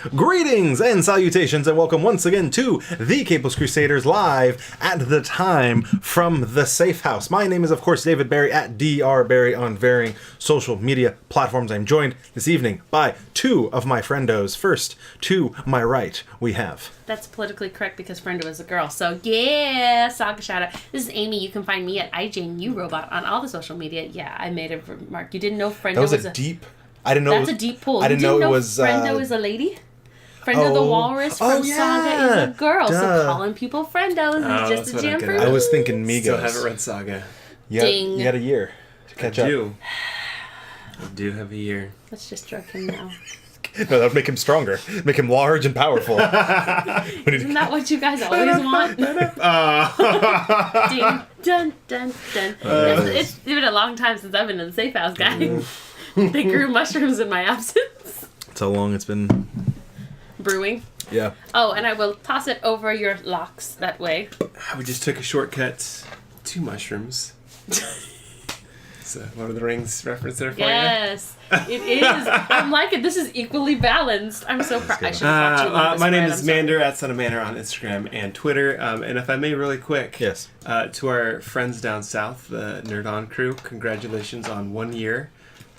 Greetings and salutations, and welcome once again to the Capeless Crusaders live at the time from the Safe House. My name is, of course, David Barry at Dr. Barry on varying social media platforms. I'm joined this evening by two of my friendos. First, to my right, we have... That's politically correct because Friendo is a girl. So, yeah, Saga shout out. This is Amy. You can find me at IJNURobot on all the social media. Yeah, I made a remark. You didn't know Friendo was a deep... I didn't know That's a deep pull. I didn't know it was... Friendo is a lady? Friendo the Walrus from Saga is a girl. Duh. So calling people Friendos is just a jam for me. I was thinking Migos. Still haven't read Saga. Ding. You got a year to catch up. I do have a year. Let's just stroke him now. No, that would make him stronger. Make him large and powerful. Isn't that what you guys always want? Ding, dun, dun, dun. It's been a long time since I've been in the safe house, guys. They grew mushrooms in my absence. That's how long it's been Brewing. Yeah. Oh, and I will toss it over your locks that way. We just took a shortcut to mushrooms. So, Lord of the Rings reference there for Yes, it is. I'm liking it. This is equally balanced. I'm so proud. I should have brought you one. My name is Mander at Son of Mander on Instagram and Twitter. And if I may, really quick, Yes. To our friends down south, the Nerd On crew, congratulations on 1 year.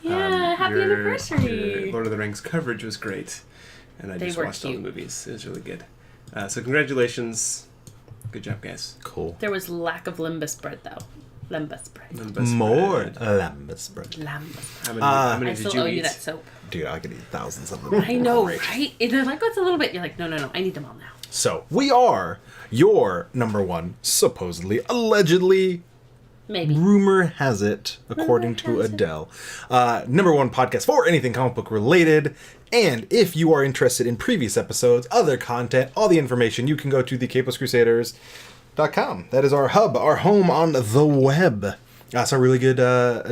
Yeah, happy anniversary. Your Lord of the Rings coverage was great, and I just watched all the movies. It was really good. So congratulations. Good job, guys. Cool. There was lack of limbus bread, though. Limbus bread. More lambus bread. Lambus. How many I did still you owe eat? you that soap. Dude, I could eat thousands of them. I know, Great. right? And they're like, what's a little bit? You're like, no, I need them all now. So, we are your number one, supposedly, allegedly, Maybe. rumor has it, according to Adele, number one podcast for anything comic book related. And if you are interested in previous episodes, other content, all the information, you can go to thecapelesscrusaders.com. That is our hub, our home on the web. I saw a really good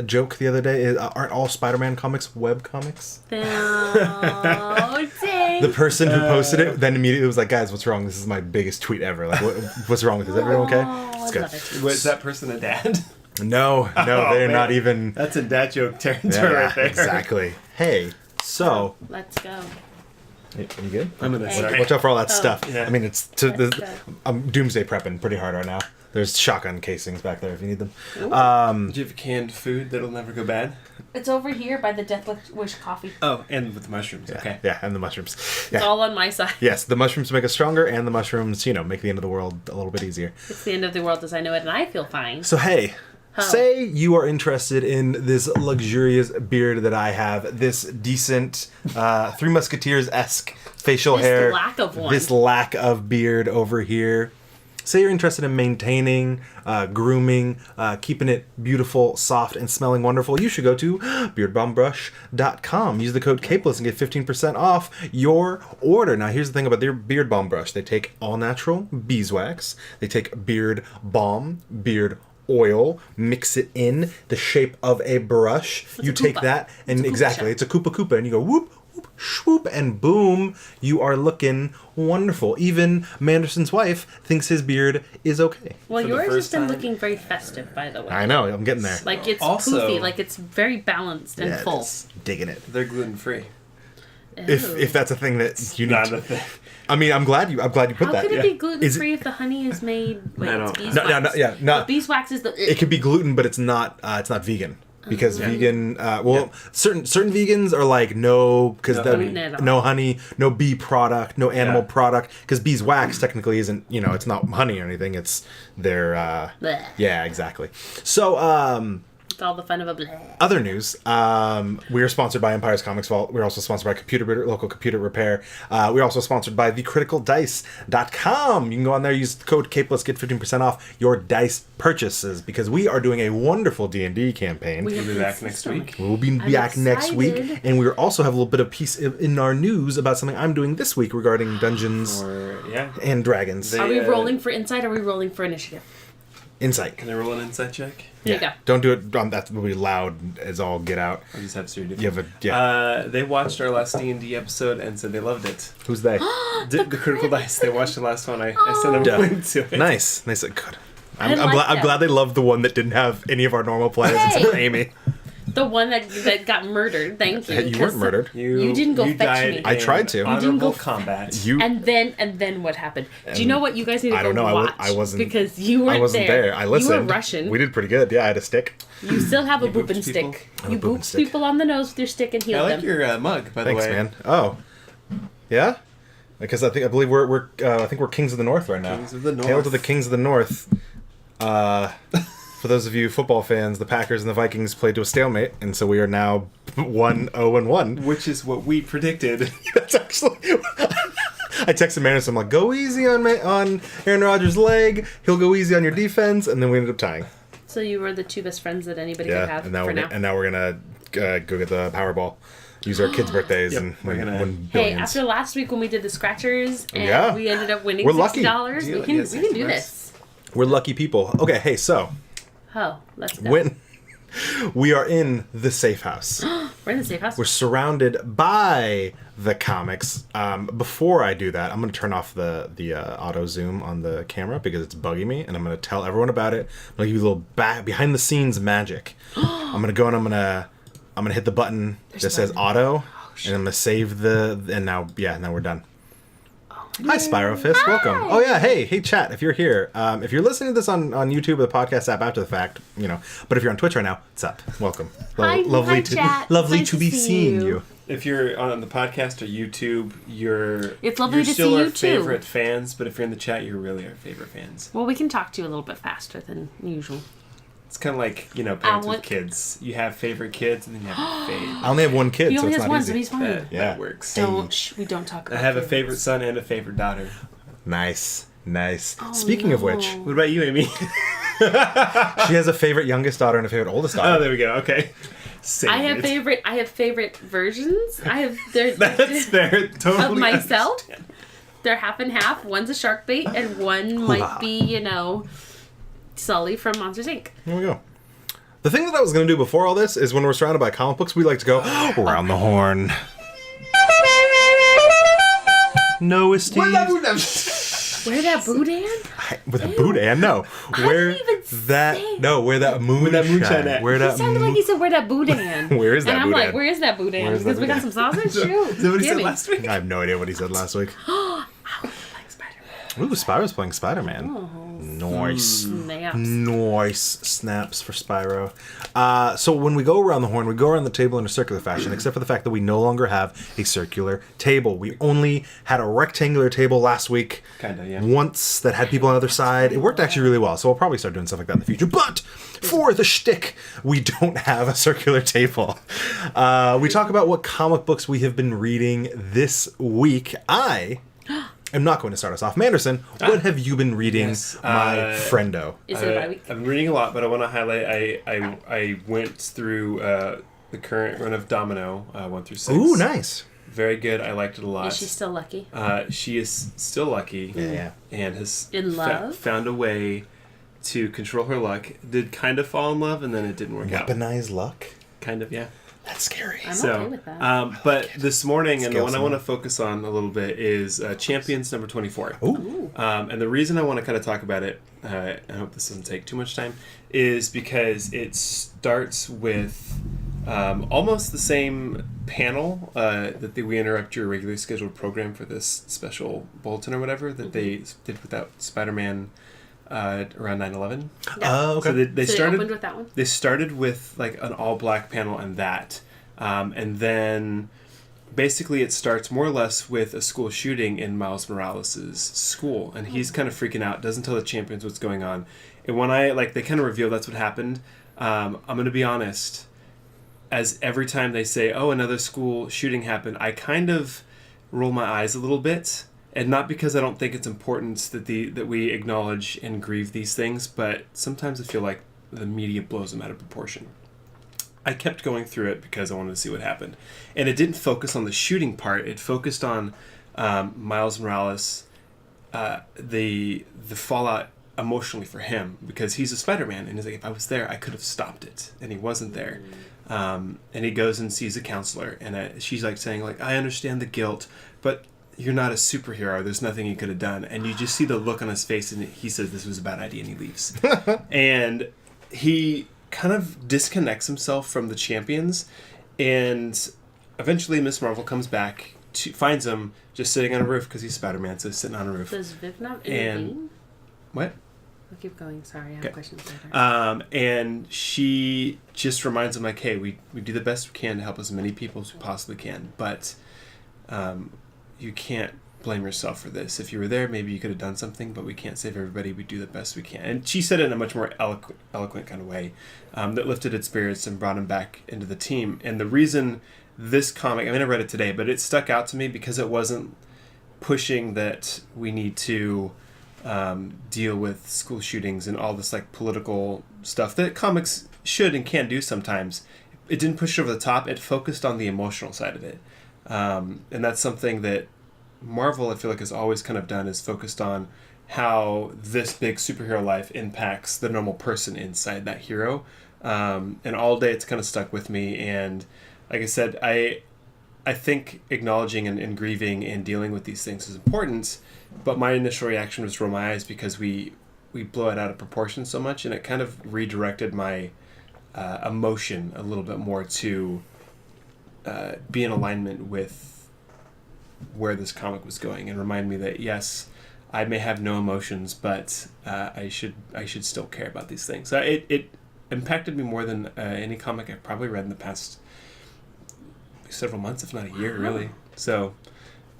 joke the other day. Aren't all Spider-Man comics web comics? Oh, dang. The person who posted it then immediately was like, guys, what's wrong? This is my biggest tweet ever. Like, what's wrong with this? Everyone okay? It's good. Was that person a dad? No, they're not even... That's a dad joke territory right there. Exactly. Hey, so... Let's go. You good? I'm gonna sorry. Watch out for all that stuff. Yeah. I mean, I'm doomsday prepping pretty hard right now. There's shotgun casings back there if you need them. Do you have canned food that'll never go bad? It's over here by the Death Wish coffee. Oh, and with the mushrooms. Yeah, Okay. Yeah, and the mushrooms. It's all on my side. Yes, the mushrooms make us stronger, and the mushrooms, make the end of the world a little bit easier. It's the end of the world as I know it, and I feel fine. So, hey, say you are interested in this luxurious beard that I have, this decent Three Musketeers-esque facial hair. This lack of one. This lack of beard over here. Say you're interested in maintaining, grooming, keeping it beautiful, soft, and smelling wonderful, you should go to beardbombrush.com. Use the code CAPELESS and get 15% off your order. Now, here's the thing about their Beard Balm brush. They take all-natural beeswax. They take beard balm, beard oil, mix it in the shape of a brush. You take that, and exactly, it's a Koopa Koopa, and you go whoop, whoop, swoop, and boom, you are looking wonderful. Even Manderson's wife thinks his beard is okay. Well, For the yours first has been time. looking very festive, by the way. I know, I'm getting there. Like it's Also- poofy, like it's very balanced and full. It's digging it. They're gluten free. If that's a thing that you need Not to, a thing. I mean, I'm glad you put How that. could it be gluten Is free if the honey is made? Wait, I it's don't- beeswax. No. Beeswax is the. It could be gluten, but it's not vegan. Because vegan, certain vegans are like because No honey at all. no honey, no bee product, no animal product. Because beeswax technically isn't, it's not honey or anything. It's their, Bleh. yeah, exactly. So, It's all the fun of a bleh. other news, we are sponsored by Empire's Comics Vault. We're also sponsored by local computer repair. We're also sponsored by thecriticaldice.com. You can go on there, use the code CAPELESS, get 15% off your dice purchases, because we are doing a wonderful D&D campaign. We'll be back next week. We'll be back next week, excited. and we also have a little bit of piece in our news about something I'm doing this week regarding Dungeons and Dragons. Are we rolling for insight or are we rolling for initiative? Insight. Can I roll an insight check? There you go. Don't do it. That will be loud as all get out. I'll just have Siri do it. You have They watched our last D&D episode and said they loved it. Who's they? The Critical Dice. They watched the last one. I sent them a link to it. Nice. Good. I I'm like glad. I'm them. glad they loved the one that didn't have any of our normal players except for Amy. The one that got murdered. Thank you. Hey, you weren't murdered. You didn't go fetch me. I tried to. You didn't go combat. And then what happened? Do you know what you guys need to I don't know. watch? I wasn't because you weren't I wasn't there. I listened. You were Russian. We did pretty good. Yeah, I had a stick. You still have a booping booped people? stick. You booped people on the nose with your stick and I healed like them. your mug, by the way. Thanks, man. Oh, yeah. Because I believe we're Kings of the North right now. Kings of the North. Hail to the Kings of the North. For those of you football fans, the Packers and the Vikings played to a stalemate, and so we are now 1-0-1. Which is what we predicted. That's actually. I texted Mander, I'm like, go easy on Aaron Rodgers' leg. He'll go easy on your defense, and then we ended up tying. So you were the two best friends that anybody could have and now for now. And now we're gonna go get the Powerball. Use our kids' birthdays and win Hey, billions. after last week when we did the scratchers and we ended up winning We're lucky. $60, we can do this. We're lucky people. Okay, hey, so Oh, let's go. when we are in the safe house. We're in the safe house. We're surrounded by the comics. Before I do that, I'm going to turn off the auto zoom on the camera because it's bugging me, and I'm going to tell everyone about it. I'm going to give you a little behind the scenes magic. I'm going to go and I'm going to hit the button that says auto, and I'm going to save and now we're done. Hi, Spyro Fist. Welcome. Oh, yeah. Hey, chat. If you're here, if you're listening to this on YouTube or the podcast app after the fact, but if you're on Twitch right now, what's up? Welcome. Hi, lovely chat. Lovely Nice to be to see seeing you. you. If you're on the podcast or YouTube, It's lovely you're to still see our you, too. favorite fans, but if you're in the chat, you're really our favorite fans. Well, we can talk to you a little bit faster than usual. It's kind of like, parents with kids. You have favorite kids, and then you have a fave. I only have one kid, He so only it's has not one, easy. so he's fine. That works. We don't talk about I have a favorites. favorite son and a favorite daughter. Nice. Oh, Speaking of which, What about you, Amy? she has a favorite youngest daughter and a favorite oldest daughter. Oh, there we go. Okay. I have favorite versions. That's fair. Totally. Of myself. They're half and half. One's a shark bait, and one might be, Sully from Monsters Inc. Here we go. The thing that I was going to do before all this is when we're surrounded by comic books, we like to go around the horn. No esteem. Where that boudin? With a boudin? No. Where even that? say No. Where that moonshine? at? Where It that? sounded like he said, "Where that boudin?" Where is that And I'm boudin? like, "Where is that boudin?" Where's Because that we got boudin? some sausage. Shoot, Is that what he said gimme. last week? I have no idea what he said last week. Like Spider-Man. Ooh, Spyro's playing Spider-Man. Oh, Nice. snaps. Nice snaps for Spyro. So when we go around the horn, we go around the table in a circular fashion, except for the fact that we no longer have a circular table. We only had a rectangular table last week. Kinda, yeah. Once that had people on the other side. It worked actually really well, so we'll probably start doing stuff like that in the future. But for the shtick, we don't have a circular table. We talk about what comic books we have been reading this week. I'm not going to start us off. Manderson, what have you been reading, Yes, my friendo? Is it a bye week? I've been reading a lot, but I want to highlight. I went through the current run of Domino 1 through 6. Ooh, nice. Very good. I liked it a lot. Is she still lucky? She is still lucky. Yeah. And has In love? found a way to control her luck. Did kind of fall in love, and then it didn't work out. Weaponized luck? Kind of, yeah. That's scary. I'm okay with that. But this morning, and the Scale one I some want to up. focus on a little bit is Champions number 24. Ooh. And the reason I want to kind of talk about it, I hope this doesn't take too much time, is because it starts with almost the same panel that we interrupt your regularly scheduled program for this special bulletin or whatever that they did without Spider-Man around 9/11. Oh, okay. So they So started opened with that one? They started with like an all-black panel and that, and then basically it starts more or less with a school shooting in Miles Morales' school, and he's kind of freaking out, doesn't tell the Champions what's going on. And when they kind of reveal that's what happened, I'm going to be honest, as every time they say, oh, another school shooting happened, I kind of roll my eyes a little bit. And not because I don't think it's important that we acknowledge and grieve these things, but sometimes I feel like the media blows them out of proportion. I kept going through it because I wanted to see what happened. And it didn't focus on the shooting part. It focused on Miles Morales, the fallout emotionally for him, because he's a Spider-Man, and he's like, if I was there, I could have stopped it. And he wasn't there. And he goes and sees a counselor, and she's like saying, like, I understand the guilt, but you're not a superhero. There's nothing he could have done. And you just see the look on his face, and he says this was a bad idea, and he leaves. And he kind of disconnects himself from the champions, and eventually Miss Marvel comes back, finds him just sitting on a roof because he's Spider-Man, so he's sitting on a roof. Does Viv not And- intervene? What? I'll keep going. Sorry, I have Okay. questions later. And she just reminds him, like, hey, we do the best we can to help as many people as we possibly can, but you can't blame yourself for this. If you were there, maybe you could have done something, but we can't save everybody. We do the best we can. And she said it in a much more eloquent kind of way that lifted its spirits and brought him back into the team. And the reason this comic, I mean, I read it today, but it stuck out to me because it wasn't pushing that we need to deal with school shootings and all this like political stuff that comics should and can do sometimes. It didn't push it over the top. It focused on the emotional side of it. And that's something that Marvel, I feel like, has always kind of done, is focused on how this big superhero life impacts the normal person inside that hero. And all day it's kind of stuck with me. And like I said, I think acknowledging and grieving and dealing with these things is important, but my initial reaction was to roll my eyes because we blow it out of proportion so much, and it kind of redirected my emotion a little bit more to be in alignment with where this comic was going, and remind me that yes, I may have no emotions, but I should still care about these things. It impacted me more than any comic I've probably read in the past several months, if not a year, really. So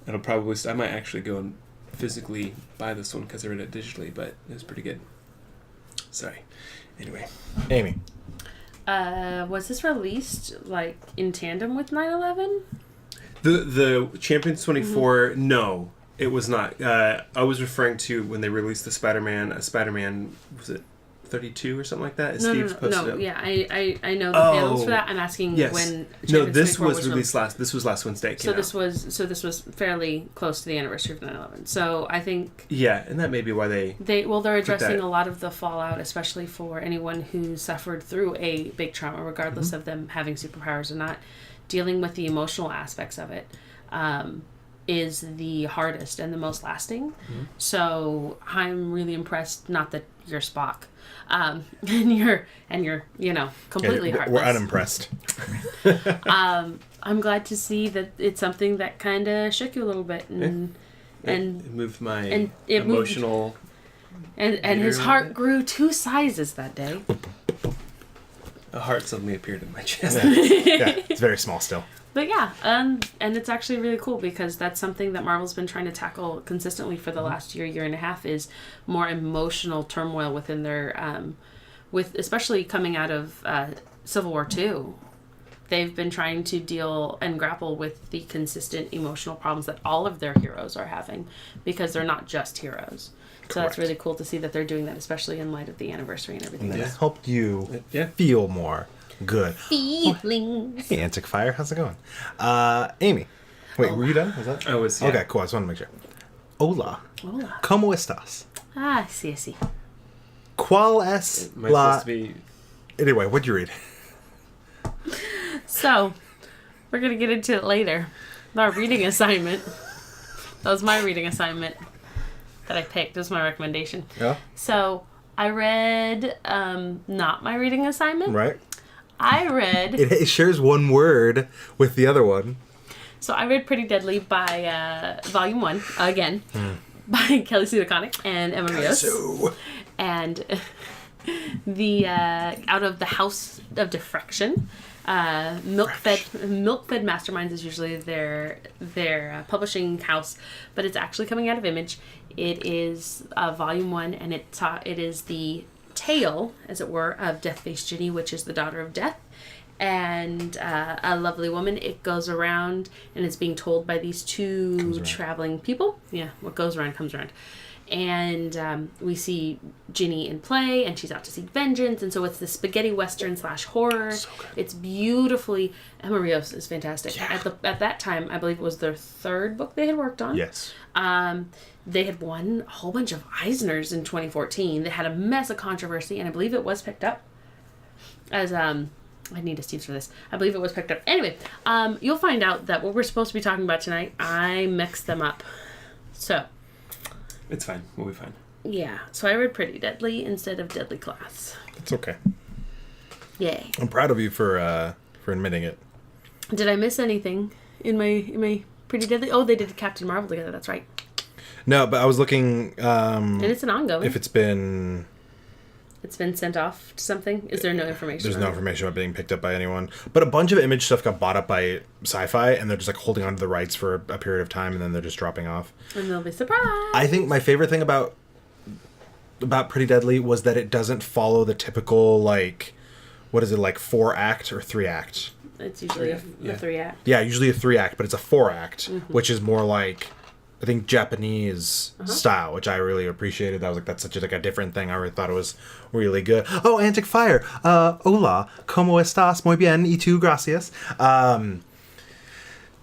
it'll probably I might actually go and physically buy this one because I read it digitally, but it was pretty good. Sorry. Anyway, Amy. Was this released like in tandem with 9/11? the Champions 24, no, it was not. I was referring to when they released the Spider-Man, was it 32 or something like that? No, Posted up. yeah, I know the panels for that. I'm asking Yes. when No, Champions this 24 was released this was last Wednesday. It came out. this was fairly close to the anniversary of 9/11. So I think Yeah, and that may be why they're they're addressing that. a lot of the fallout, especially for anyone who suffered through a big trauma, regardless of them having superpowers or not. Dealing with the emotional aspects of it is the hardest and the most lasting. So I'm really impressed. Not that you're Spock, and you're completely heartless. We're unimpressed. I'm glad to see that it's something that kind of shook you a little bit, and it moved my and it moved- emotional. and his heart grew 2 sizes that day. A heart suddenly appeared in my chest. Yeah, it's very small still. But yeah, and it's actually really cool because that's something that Marvel's been trying to tackle consistently for the last year and a half, is more emotional turmoil within their, with especially coming out of Civil War II. They've been trying to deal and grapple with the consistent emotional problems that all of their heroes are having, because they're not just heroes. So that's really cool to see that they're doing that, especially in light of the anniversary and everything. And Yeah. that helped you Yeah. feel more good. Feelings. Hey, Antic Fire, how's it going? Amy. Wait, were you done? Was that? I was, yeah. Okay, cool. I just want to make sure. Hola. Hola. ¿Cómo estás? Ah, sí. ¿Cuál es Am I la... supposed to be... Anyway, what'd you read? So, we're going to get into it later. Our reading assignment. That was my reading assignment that I picked. It was my recommendation. Yeah. So, I read, not my reading assignment. Right. I read... It shares one word with the other one. So, I read Pretty Deadly by Volume 1, again, by Kelly Sue DeConnick and Emma Rios. So, And the out of the House of Diffraction, Milk-Fed Masterminds is usually their publishing house, but it's actually coming out of Image. It is Volume 1, and it is the tale, as it were, of Death-Faced Ginny, which is the daughter of Death, and a lovely woman. It goes around, and it's being told by these two traveling people. Yeah, what goes around comes around. And we see Ginny in play, and she's out to seek vengeance, and so it's the spaghetti western / horror. So good. It's beautifully... Emma Rios is fantastic. Yeah. At that time, I believe it was their 3rd book they had worked on. yes. They had won a whole bunch of Eisners in 2014. They had a mess of controversy, and I believe it was picked up as... I need a Steve's for this. I believe it was picked up. Anyway, you'll find out that what we're supposed to be talking about tonight, I mixed them up. So... It's fine. We'll be fine. Yeah, so I read Pretty Deadly instead of Deadly Class. It's okay. Yay. I'm proud of you for admitting it. Did I miss anything in my Pretty Deadly? Oh, they did Captain Marvel together. That's right. No, but I was looking. And it's an ongoing. If it's been sent off to something. Is there no information? There's no information about being picked up by anyone. But a bunch of Image stuff got bought up by Sci-Fi, and they're just like holding on to the rights for a period of time, and then they're just dropping off. And they'll be surprised. I think my favorite thing about Pretty Deadly was that it doesn't follow the typical, like, what is it, like 4-act or 3-act? It's usually a 3-act. Yeah, usually a 3-act, but it's a 4-act, which is more like, I think, Japanese style, which I really appreciated. I was like, that's such a different thing. I really thought it was really good. Oh, Antic Fire. Hola, ¿cómo estás? Muy bien, y tú, gracias.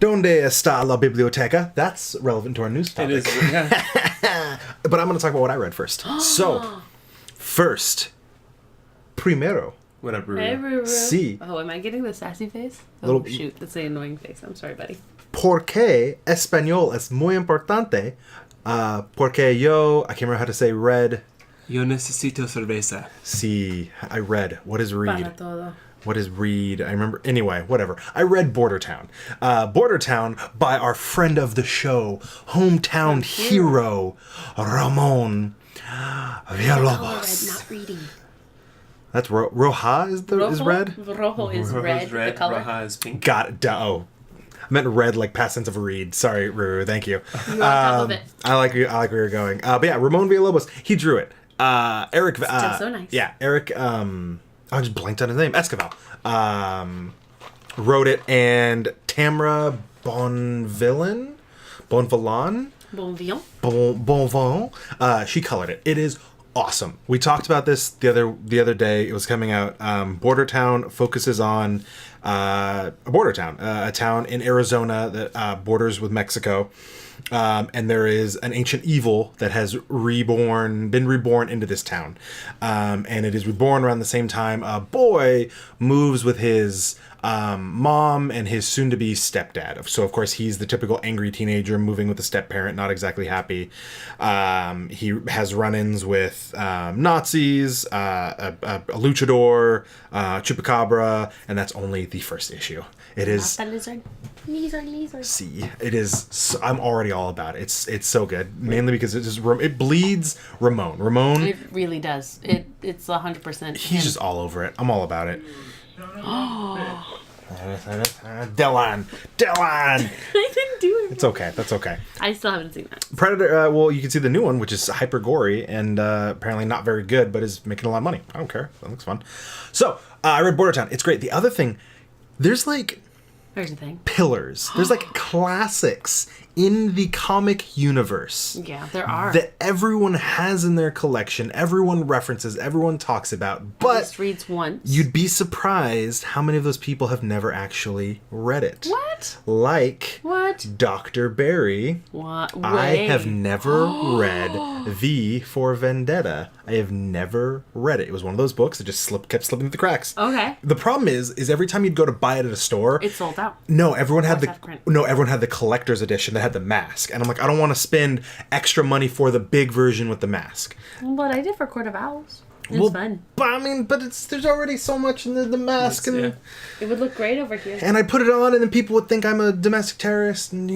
¿Dónde está la biblioteca? That's relevant to our news topic. It is, yeah. But I'm going to talk about what I read first. So, first, primero. What up, Ruru? Hey, Ruru. Sí. Oh, am I getting the sassy face? Oh, Little- shoot. That's the annoying face. I'm sorry, buddy. ¿Por qué español es muy importante? Porque yo, I can't remember how to say read. Yo necesito cerveza. See, I read. What is read? Para todo. What is read? I remember. Anyway, whatever. I read Border Town. Border Town by our friend of the show, hometown hero, Ramon Villalobos. Not reading. That's Roja is red? Rojo is red. Rojo's red. The color. Roja is pink. Got it. Oh. I meant red like past tense of read. Sorry, Ruru. Thank you. You're on top of it. I like where you're going. But yeah, Ramon Villalobos, he drew it. Eric. Still so nice. Yeah, Eric. I just blanked on his name. Esquivel. Wrote it, and Tamara Bonvillain. Bonvillon. She colored it. It is awesome. We talked about this the other day. It was coming out. Border Town focuses on a border town, a town in Arizona that borders with Mexico. And there is an ancient evil that has been reborn into this town. And it is reborn around the same time a boy moves with his mom and his soon-to-be stepdad. So, of course, he's the typical angry teenager moving with a step-parent, not exactly happy. He has run-ins with Nazis, a luchador, chupacabra, and that's only the first issue. It is... Not the lizard. Lizard. See, it is. I'm already all about it. It's so good, mainly because it bleeds Ramon. It really does. It's 100%. He's just all over it. I'm all about it. Dylan. I didn't do it. It's okay. That's okay. I still haven't seen that. Predator. Well, you can see the new one, which is hyper gory and apparently not very good, but is making a lot of money. I don't care. That looks fun. So I read Border Town. It's great. The other thing, there's like Here's the thing. pillars. There's like classics in the comic universe. Yeah, there are. That everyone has in their collection, everyone references, everyone talks about, but Just reads once. you'd be surprised how many of those people have never actually read it. What? Like What? Dr. Barry. What? I Wait. have never read V for Vendetta. I have never read it. It was one of those books that just kept slipping through the cracks. Okay. The problem is every time you'd go to buy it at a store, It's sold out. no, everyone had What's that print? everyone had the collector's edition that had the mask, and I'm like, I don't want to spend extra money for the big version with the mask. But I did for Court of Owls. It was fun. But I mean, there's already so much in the mask, and Yeah. It would look great over here. and I put it on, and then people would think I'm a domestic terrorist, and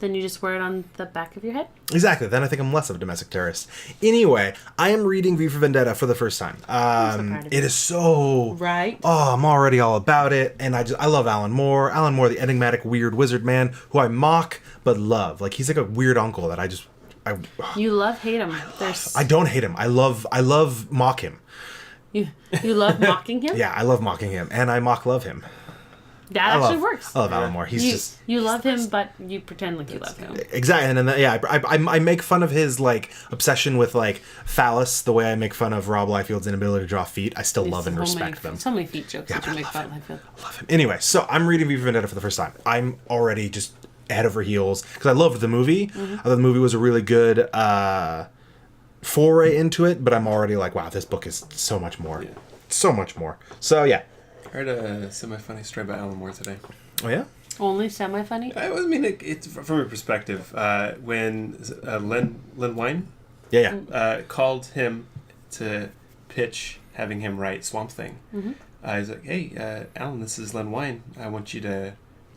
Then you just wear it on the back of your head? exactly. Then I think I'm less of a domestic terrorist. Anyway, I am reading V for Vendetta for the first time. proud of It is so Right. Oh, I'm already all about it, and I love Alan Moore. Alan Moore, the enigmatic weird wizard man, who I mock but love. Like he's like a weird uncle that I You love hate him. There's I don't hate him. I love mock him. you love mocking him? Yeah, I love mocking him, and I mock love him. That actually works. I love Alan Moore. He's You love him, but you pretend like you love him. exactly, and then I make fun of his like obsession with like phallus, the way I make fun of Rob Liefeld's inability to draw feet. I still love and So respect many, them. So many feet jokes that but I you make love about him. Liefeld. I love him. Anyway, so I'm reading V for Vendetta for the first time. I'm already just head over heels because I loved the movie. Mm-hmm. I thought the movie was a really good foray into it, but I'm already like, wow, this book is so much more. Yeah. So much more. So yeah. I heard a semi-funny story about Alan Moore today. Oh yeah? Only semi-funny? I mean, it's from a perspective. When Len Wein Yeah. called him to pitch having him write Swamp Thing. He's like, hey, Alan, this is Len Wein. I want you to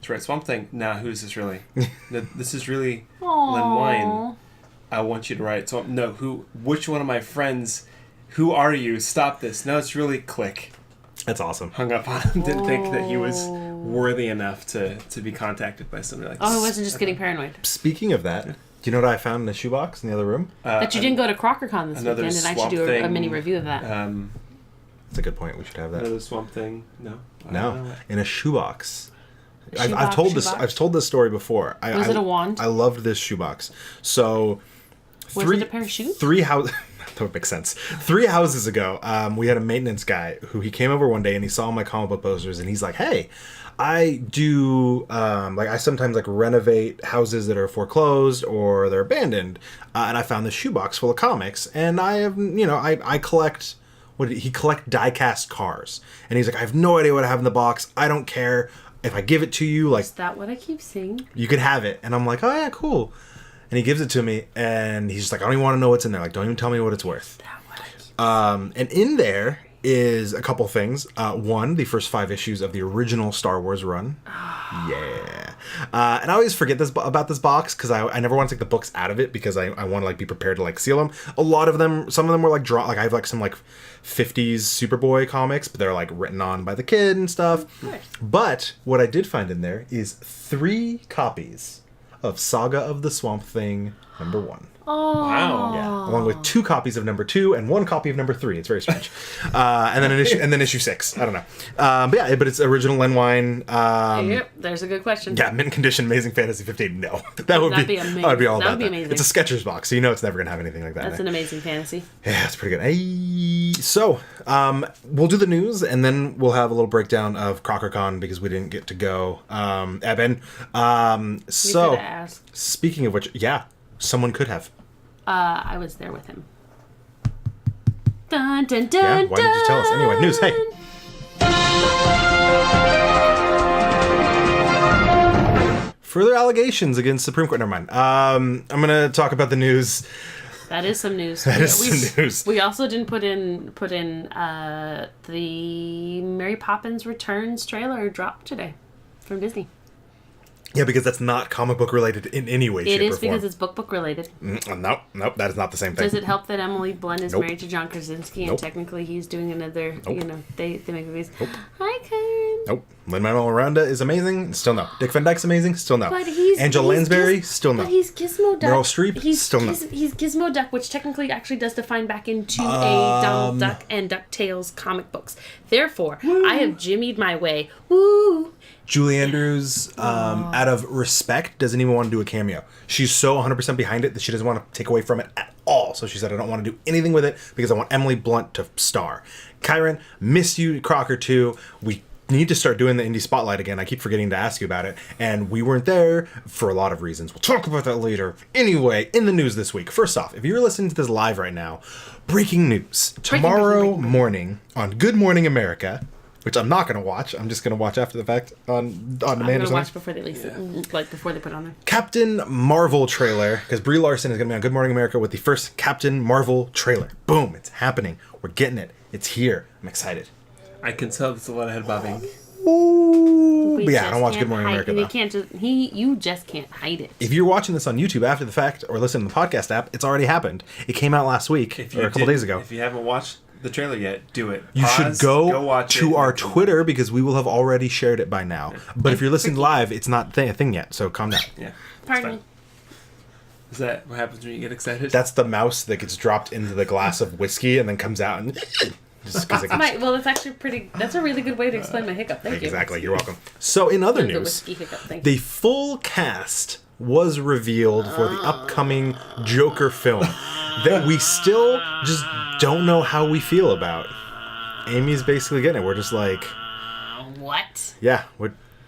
write Swamp Thing. Nah, who is this really? No, this is really Len Wein. I want you to write Swamp. No, which one of my friends? Who are you? Stop this. No, it's really Click. That's awesome. Hung up on him. Didn't think that he was worthy enough to be contacted by somebody like this. Oh, he wasn't just getting paranoid. Speaking of that, do you know what I found in a shoebox in the other room? That you didn't go to CrockerCon this weekend, and I should do a mini review of that. That's a good point. We should have that. Another Swamp Thing. No. No, in a shoebox. I've told this story before. Was it a wand? I loved this shoebox. So, Was it a pair of shoes? 3 houses. That would make sense. 3 houses ago, we had a maintenance guy who he came over one day and he saw my comic book posters and he's like, "Hey, I do I sometimes renovate houses that are foreclosed or they're abandoned, and I found this shoebox full of comics and I have I collect." He collect die-cast cars, and he's like, "I have no idea what I have in the box. I don't care if I give it to you. Like, is that what I keep seeing? You could have it." And I'm like, "Oh yeah, cool." And he gives it to me, and he's just like, "I don't even want to know what's in there. Like, don't even tell me what it's worth." That what I keep And in there is a couple things. One, the first 5 issues of the original Star Wars run. Yeah. And I always forget about this box because I never want to take the books out of it because I want to be prepared to seal them. A lot of them, some of them were drawn. I have some 50s Superboy comics, but they're written on by the kid and stuff. Of course. But what I did find in there is 3 copies of Saga of the Swamp Thing #1. Oh. Wow. Yeah, along with 2 copies of #2 and 1 copy of #3. It's very strange. And then issue 6. I don't know. But it's original Len Wein. Yep, there's a good question. Yeah, mint condition, Amazing Fantasy 15. No, that would be amazing. I would be all That about would be that. amazing. It's a Skechers box, so it's never gonna have anything like that. That's an amazing fantasy. Yeah, it's pretty good. Hey, so we'll do the news, and then we'll have a little breakdown of CrockerCon because we didn't get to go. Eben. So You could ask. speaking of which, yeah, someone could have. I was there with him. Dun, dun, dun, Yeah, why did you tell us? Anyway, news, hey. Further allegations against Supreme Court. Never mind. I'm going to talk about the news. That is some news. That is some news. We also didn't put in the Mary Poppins Returns trailer dropped today from Disney. Yeah, because that's not comic book related in any way, shape, or form. It is because it's book related. Nope, that is not the same thing. Does it help that Emily Blunt is Nope. married to John Krasinski and Nope. technically he's doing another, Nope. they make movies? Nope. Hi, Karen. Nope. Lin-Manuel Miranda is amazing. Still no. Dick Van Dyke's amazing. Still no. But he's Angela Lansbury. Still no. But he's Gizmo Duck. Meryl Streep? Still no. He's Gizmo Duck, which technically actually does define back into a Donald Duck and DuckTales comic books. Therefore, I have jimmied my way. Woo! Julie Andrews, out of respect, doesn't even want to do a cameo. She's so 100% behind it that she doesn't want to take away from it at all. So she said, I don't want to do anything with it because I want Emily Blunt to star. Kyron, miss you, Crocker, too. We need to start doing the Indie Spotlight again. I keep forgetting to ask you about it. And we weren't there for a lot of reasons. We'll talk about that later. Anyway, in the news this week. First off, if you're listening to this live right now, breaking news. Tomorrow morning on Good Morning America, which I'm not going to watch. I'm just going to watch after the fact on demand or I'm something. going to watch before they release it. Before they put it on there. Captain Marvel trailer, because Brie Larson is going to be on Good Morning America with the first Captain Marvel trailer. Boom, it's happening. We're getting it. It's here. I'm excited. I can tell there's a lot of head bobbing. Ooh. We But yeah, I just don't watch can't Good Morning hide- America, we though. can't you just can't hide it. If you're watching this on YouTube after the fact or listening to the podcast app, it's already happened. It came out last week or a couple days ago. If you haven't watched the trailer yet, do it. You should Pause, go watch to it, our and come Twitter because we will have already shared it by now. But if you're listening live, it's not a thing yet, so calm down. back. Yeah. Pardon me. Is that what happens when you get excited? That's the mouse that gets dropped into the glass of whiskey and then comes out and just because it gets... Well, that's actually that's a really good way to explain my hiccup. Thank you. Exactly, you're welcome. So in other The news, whiskey hiccup. Thank the you. full cast was revealed for the upcoming Joker film that we still just don't know how we feel about. Amy's basically getting it. We're just like, What? yeah.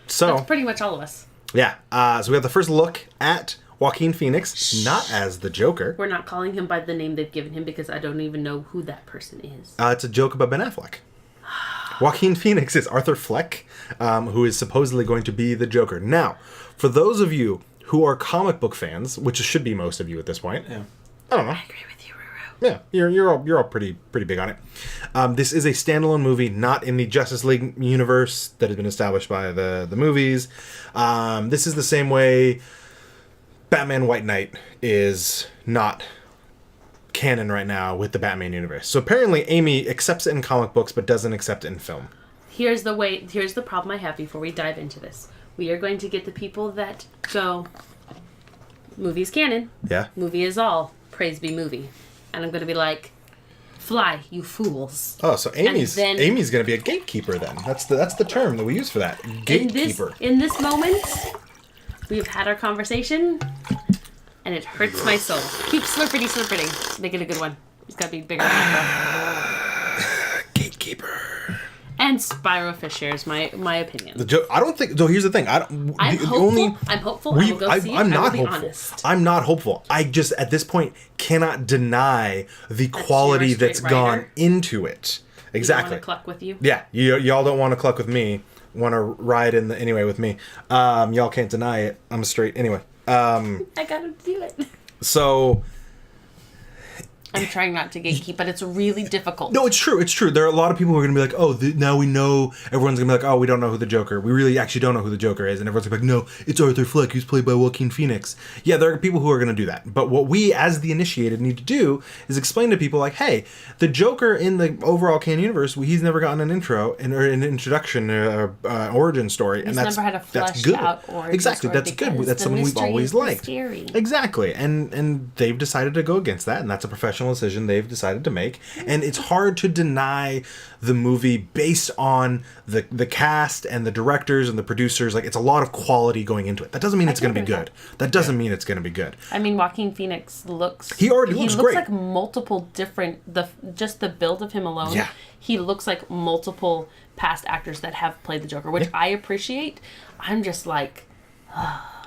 So That's pretty much all of us. yeah. So we have the first look at Joaquin Phoenix, not as the Joker. We're not calling him by the name they've given him because I don't even know who that person is. It's a joke about Ben Affleck. Joaquin Phoenix is Arthur Fleck, who is supposedly going to be the Joker. Now, for those of you who are comic book fans, which should be most of you at this point, Yeah. I don't know. I agree with you, Ruru. Yeah, you're all pretty big on it. This is a standalone movie, not in the Justice League universe that has been established by the movies. This is the same way Batman White Knight is not canon right now with the Batman universe. So apparently Amy accepts it in comic books but doesn't accept it in film. Here's the problem I have before we dive into this. We are going to get the people that go, movie's canon. Yeah. Movie is all. Praise be movie. And I'm going to be like, fly, you fools. Oh, so Amy's going to be a gatekeeper then. That's the term that we use for that. Gatekeeper. In this moment, we've had our conversation, and it hurts my soul. Keep slurpity. Make it a good one. It's got to be bigger than that. Gatekeeper. And Spyro shares my opinion. I don't think. So here's the thing. I'm hopeful. I'm hopeful. I will go see it. I'm not I will be hopeful. honest. I'm not hopeful. I just at this point cannot deny the quality that's gone into it. Exactly. You want to cluck with you? Yeah. Y'all don't want to cluck with me. Want to ride in the anyway with me. Y'all can't deny it. I'm a straight anyway. I gotta do it. So. I'm trying not to gatekeep, but it's really difficult. No, it's true. There are a lot of people who are going to be like, oh, now we know. Everyone's going to be like, oh, we don't know who the Joker. We really actually don't know who the Joker is. And everyone's going to be like, no, it's Arthur Fleck, who's played by Joaquin Phoenix. Yeah, there are people who are going to do that. But what we, as the initiated, need to do is explain to people like, hey, the Joker in the overall canon universe, he's never gotten an intro or an introduction, origin story. He's and that's never had a fleshed out origin Exactly, story that's good. because That's the something we've mystery always is the liked. scary. Exactly. And they've decided to go against that, and that's a professional decision they've decided to make. And it's hard to deny the movie based on the cast and the directors and the producers. Like, it's a lot of quality going into it. That doesn't mean it's going to be good. That doesn't mean it's going to be good. I mean, Joaquin Phoenix looks looks great. Like multiple different, just the build of him alone. Yeah. He looks like multiple past actors that have played the Joker, which I appreciate. I'm just like,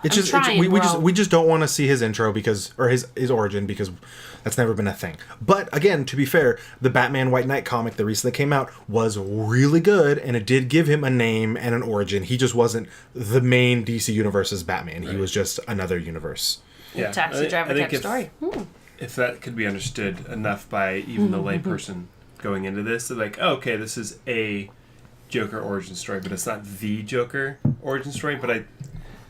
we just don't want to see his intro or his origin because that's never been a thing. But again, to be fair, the Batman White Knight comic that recently came out was really good, and it did give him a name and an origin. He just wasn't the main DC Universe's Batman. Right. He was just another universe. Yeah. Taxi driver type story. If that could be understood enough by even the layperson going into this, they're like, oh, okay, this is a Joker origin story, but it's not the Joker origin story. But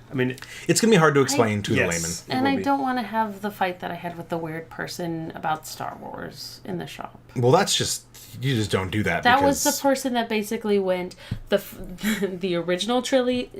I mean, it's going to be hard to explain to the layman. And I don't want to have the fight that I had with the weird person about Star Wars in the shop. Well, you just don't do that. That was the person that basically went, the original trilogy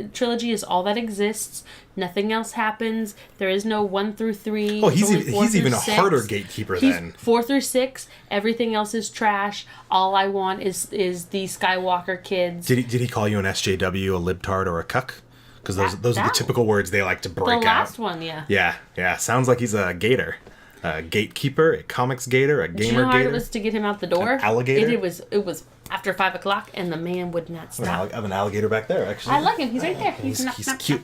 is all that exists. Nothing else happens. There is no 1 through 3. Oh, he's even a harder gatekeeper then. 4 through 6. Everything else is trash. All I want is the Skywalker kids. Did he call you an SJW, a libtard, or a cuck? Because those are the typical words they like to break out. The last one, yeah. Yeah. Sounds like he's a gator. A gatekeeper, a comics gator, a gamer gator. Do you know how hard it was to get him out the door? An alligator? It was after 5 o'clock, and the man would not stop. I have an alligator back there, actually. I like him. He's right there. He's cute.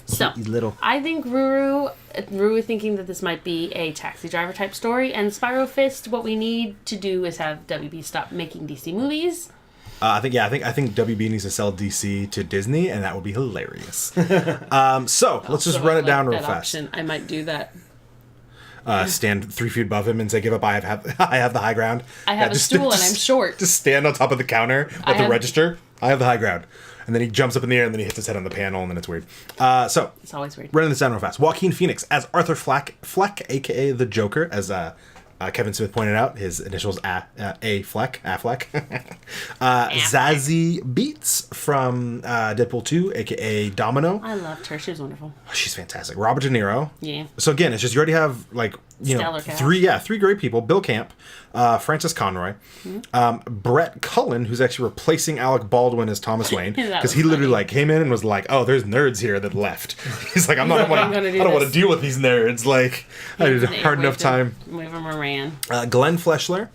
So, he's little. I think Ruru thinking that this might be a taxi driver type story, and Spyro Fist, what we need to do is have WB stop making DC movies. I think WB needs to sell DC to Disney, and that would be hilarious. So let's just run it down real fast. Option. I might do that. Stand 3 feet above him and say, "Give up! I have the high ground." I have a stool and I'm short. Just stand on top of the counter with the register. I have the high ground. And then he jumps up in the air, and then he hits his head on the panel, and then it's weird. So it's always weird. Running this down real fast. Joaquin Phoenix as Arthur Fleck, a.k.a. the Joker, as Kevin Smith pointed out, his initials Affleck. Zazie Beetz from Deadpool 2, a.k.a. Domino. I loved her. She was wonderful. She's fantastic. Robert De Niro. Yeah. So again, it's just you already have three great people. Bill Camp, Francis Conroy, Brett Cullen, who's actually replacing Alec Baldwin as Thomas Wayne, because he literally came in and was like, "Oh, there's nerds here that left." He's like, I don't want to deal with these nerds. Like, I had a hard enough time. Wave him around. Glenn Fleshler,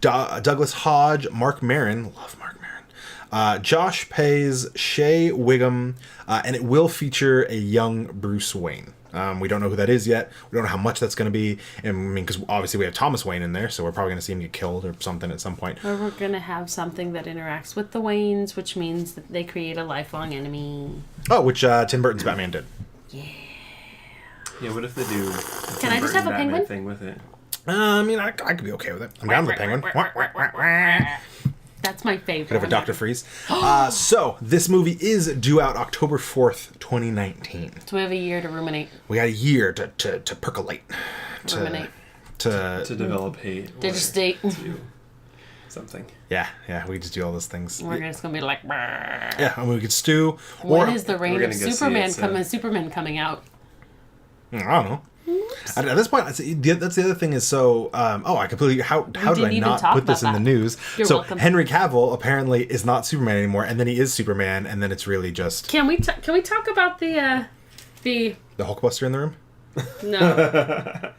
Douglas Hodge, Mark Maron. Love Mark Maron. Josh Pays, Shea Wiggum, and it will feature a young Bruce Wayne. We don't know who that is yet. We don't know how much that's going to be. And I mean, because obviously we have Thomas Wayne in there, so we're probably going to see him get killed or something at some point. Or we're going to have something that interacts with the Waynes, which means that they create a lifelong enemy. Oh, which Tim Burton's Batman did. Yeah. Yeah, what if they do Can I just have a penguin thing with it? I mean, I could be okay with it. I'm down with the Penguin. That's my favorite. Could have a Dr. Freeze. So, this movie is due out October 4th, 2019. So we have a year to ruminate. We got a year to percolate. Ruminate. To develop hate. Digestate. Something. Yeah, we just do all those things. We're just going to be like, Yeah, I mean, we could stew. When is the reign We're of gonna go see Superman it, so- Superman coming out? I don't know. At this point, that's the other thing is so. I completely. How did I didn't even not talk put this in about the that. news? You're so welcome. Henry Cavill apparently is not Superman anymore, and then he is Superman, and then it's really just Can we talk about the the Hulkbuster in the room. no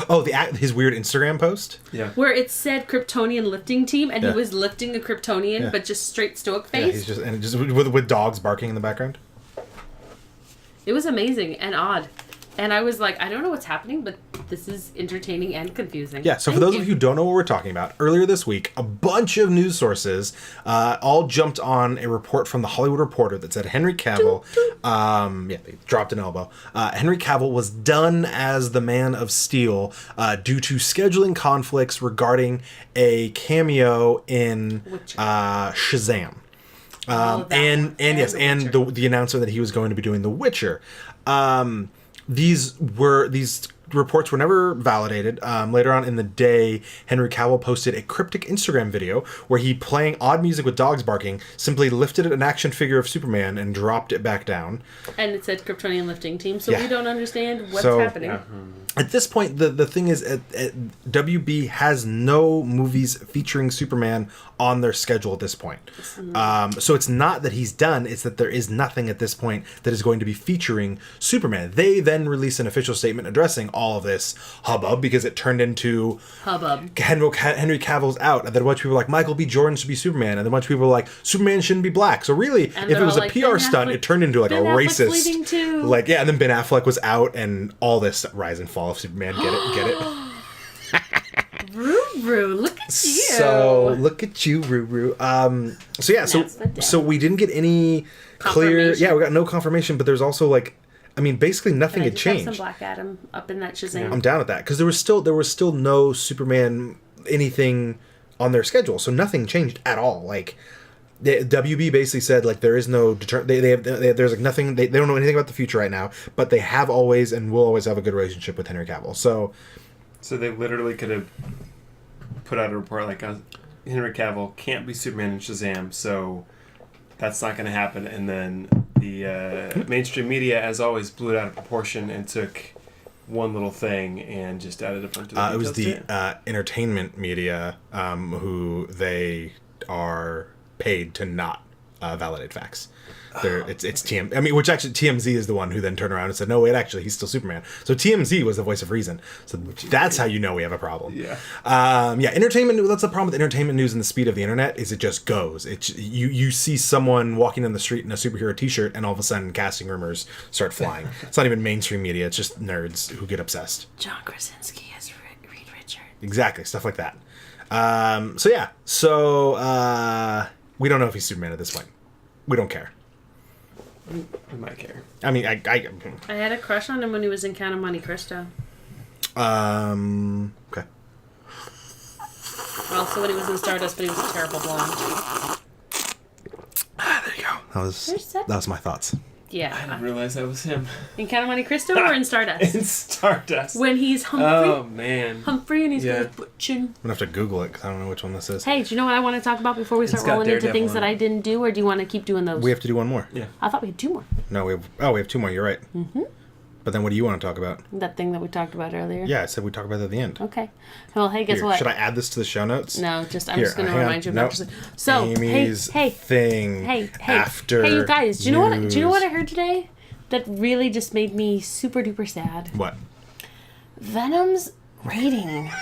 Oh, his weird Instagram post. Yeah. where it said Kryptonian lifting team and Yeah. he was lifting a Kryptonian Yeah. but just straight stoic Yeah, face. he's just with dogs barking in the background. It was amazing and odd. And I was like, I don't know what's happening, but this is entertaining and confusing. Yeah, so for those of you who don't know what we're talking about, earlier this week, a bunch of news sources all jumped on a report from the Hollywood Reporter that said Henry Cavill, they dropped an elbow. Henry Cavill was done as the Man of Steel due to scheduling conflicts regarding a cameo in Witcher. Shazam. That And one. yes, The and Witcher. the announcement that he was going to be doing The Witcher. These reports were never validated. Later on in the day, Henry Cavill posted a cryptic Instagram video where he, playing odd music with dogs barking, simply lifted an action figure of Superman and dropped it back down. And it said Kryptonian lifting team, so Yeah. we don't understand what's So- happening. Yeah. At this point, the thing is, WB has no movies featuring Superman on their schedule at this point. So it's not that he's done, it's that there is nothing at this point that is going to be featuring Superman. They then release an official statement addressing all of this hubbub because it turned into Hubbub. Henry Cavill's out, and then a bunch of people were like, Michael B. Jordan should be Superman, and then a bunch of people were like, Superman shouldn't be black. So really, And if it they're was all a like, PR Ben stunt, Affleck- it turned into like Ben a Affleck's racist, leaving too. like, yeah, and then Ben Affleck was out, and all this rise and fall of Superman. Get it? Ruru, look at you. So look at you, Ruru. So yeah, That's the devil. so we didn't get any clear. Confirmation. Yeah, we got no confirmation, but there's also like, I mean, basically nothing I had just have some changed. Black Adam up in that Shazam. I'm down with that because there was still no Superman anything on their schedule, so nothing changed at all. Like the WB basically said, like there is no there's like nothing. They don't know anything about the future right now, but they have always and will always have a good relationship with Henry Cavill. So they literally could have put out a report like Henry Cavill can't be Superman in Shazam, so that's not going to happen. And then the mainstream media, as always, blew it out of proportion and took one little thing and just added a bunch of It was details the to it. entertainment media who they are paid to not validate facts. It's TM. I mean, which actually TMZ is the one who then turned around and said, "No, wait, actually, he's still Superman." So TMZ was the voice of reason. So that's how you know we have a problem. Yeah. Entertainment. That's the problem with entertainment news and the speed of the internet is it just goes. It's you see someone walking in the street in a superhero T-shirt, and all of a sudden, casting rumors start flying. It's not even mainstream media. It's just nerds who get obsessed. John Krasinski as Reed Richards. Exactly, stuff like that. So we don't know if he's Superman at this point. We don't care. We might care. I mean, I I had a crush on him when he was in Count of Monte Cristo. okay. Also when he was in Stardust, but he was a terrible blonde. There you go. There's that. That was my thoughts. I Yeah. didn't realize that was him. In Count of Monte Cristo or in Stardust? In Stardust. When he's Humphrey. Oh, man. Humphrey and he's Yeah. got a butchin. I'm gonna have to Google it because I don't know which one this is. Hey, do you know what I want to talk about before we start got rolling into Daredevil things in that it. I didn't do, or do you want to keep doing those? We have to do one more. Yeah. I thought we had two more. No, we have two more. You're right. Mm-hmm. But then what do you want to talk about? That thing that we talked about earlier. Yeah, I said we talk about it at the end. Okay. Well, hey, guess Here, what? should I add this to the show notes? No, just I'm Here, just going to hang on. remind you of Nope. that. So, Amy's hey, thing. hey, after. Hey, you guys, do you know what? Do you know what I news. heard today? That really just made me super duper sad. What? Venom's rating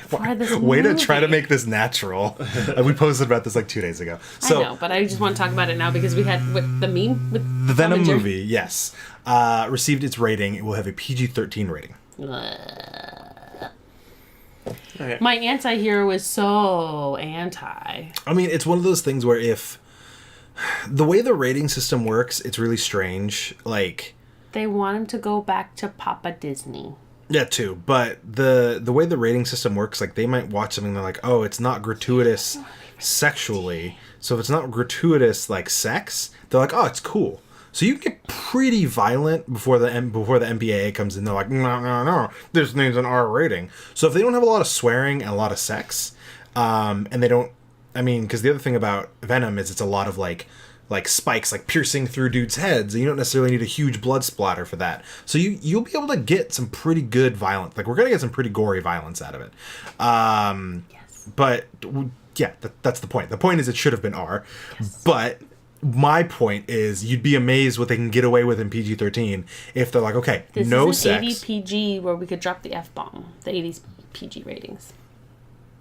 for this Way to try to movie. make this natural. We posted about this like 2 days ago. So I know, but I just want to talk about it now because we had with the meme with the Venom Tom and Jerry. movie, yes, received its rating. It will have a PG-13 rating. Okay. My anti-hero was so anti. I mean, it's one of those things where if the way the rating system works, it's really strange. Like, They want him to go back to Papa Disney. Yeah, too. But the way the rating system works, like they might watch something and they're like, oh, it's not gratuitous sexually. So if it's not gratuitous like sex, they're like, oh, it's cool. So you can get pretty violent before the MPAA comes in. They're like, no, this needs an R rating. So if they don't have a lot of swearing and a lot of sex, and they don't, I mean, because the other thing about Venom is it's a lot of like spikes like piercing through dudes' heads, and you don't necessarily need a huge blood splatter for that. So you'll be able to get some pretty good violence. Like we're gonna get some pretty gory violence out of it. Yes. But yeah, that's the point. The point is it should have been R. Yes. But my point is you'd be amazed what they can get away with in PG-13 if they're like, okay, This no is an sex. 80 PG where we could drop the F-bomb. The 80s PG ratings.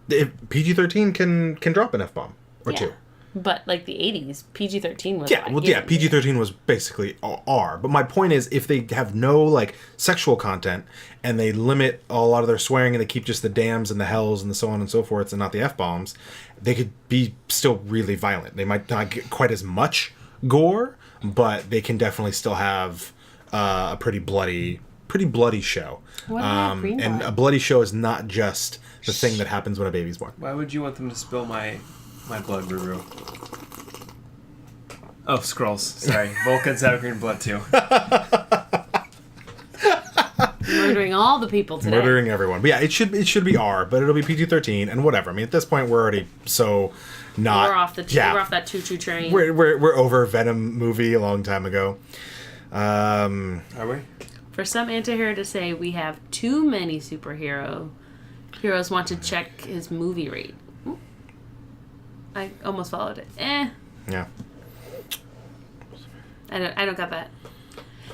If PG-13 can drop an F-bomb or two. But like the 80s, PG-13 was PG-13 was basically R. But my point is, if they have no like sexual content and they limit a lot of their swearing and they keep just the damns and the hells and the so on and so forth and not the F-bombs, they could be still really violent. They might not get quite as much gore, but they can definitely still have a pretty bloody show. What about green and blood? a bloody show is not just the thing that happens when a baby's born. Why would you want them to spill my blood, Ruru? Oh, Skrulls. Sorry. Vulcans have green blood too. Murdering all the people today. Murdering everyone. But yeah, it should be R, but it'll be PG-13 and whatever. I mean, at this point, we're already so not. We're off we're off that choo-choo train. We're over Venom movie a long time ago. Are we? For some anti-hero to say we have too many heroes want to check his movie rate. I almost followed it. Yeah. I don't got that.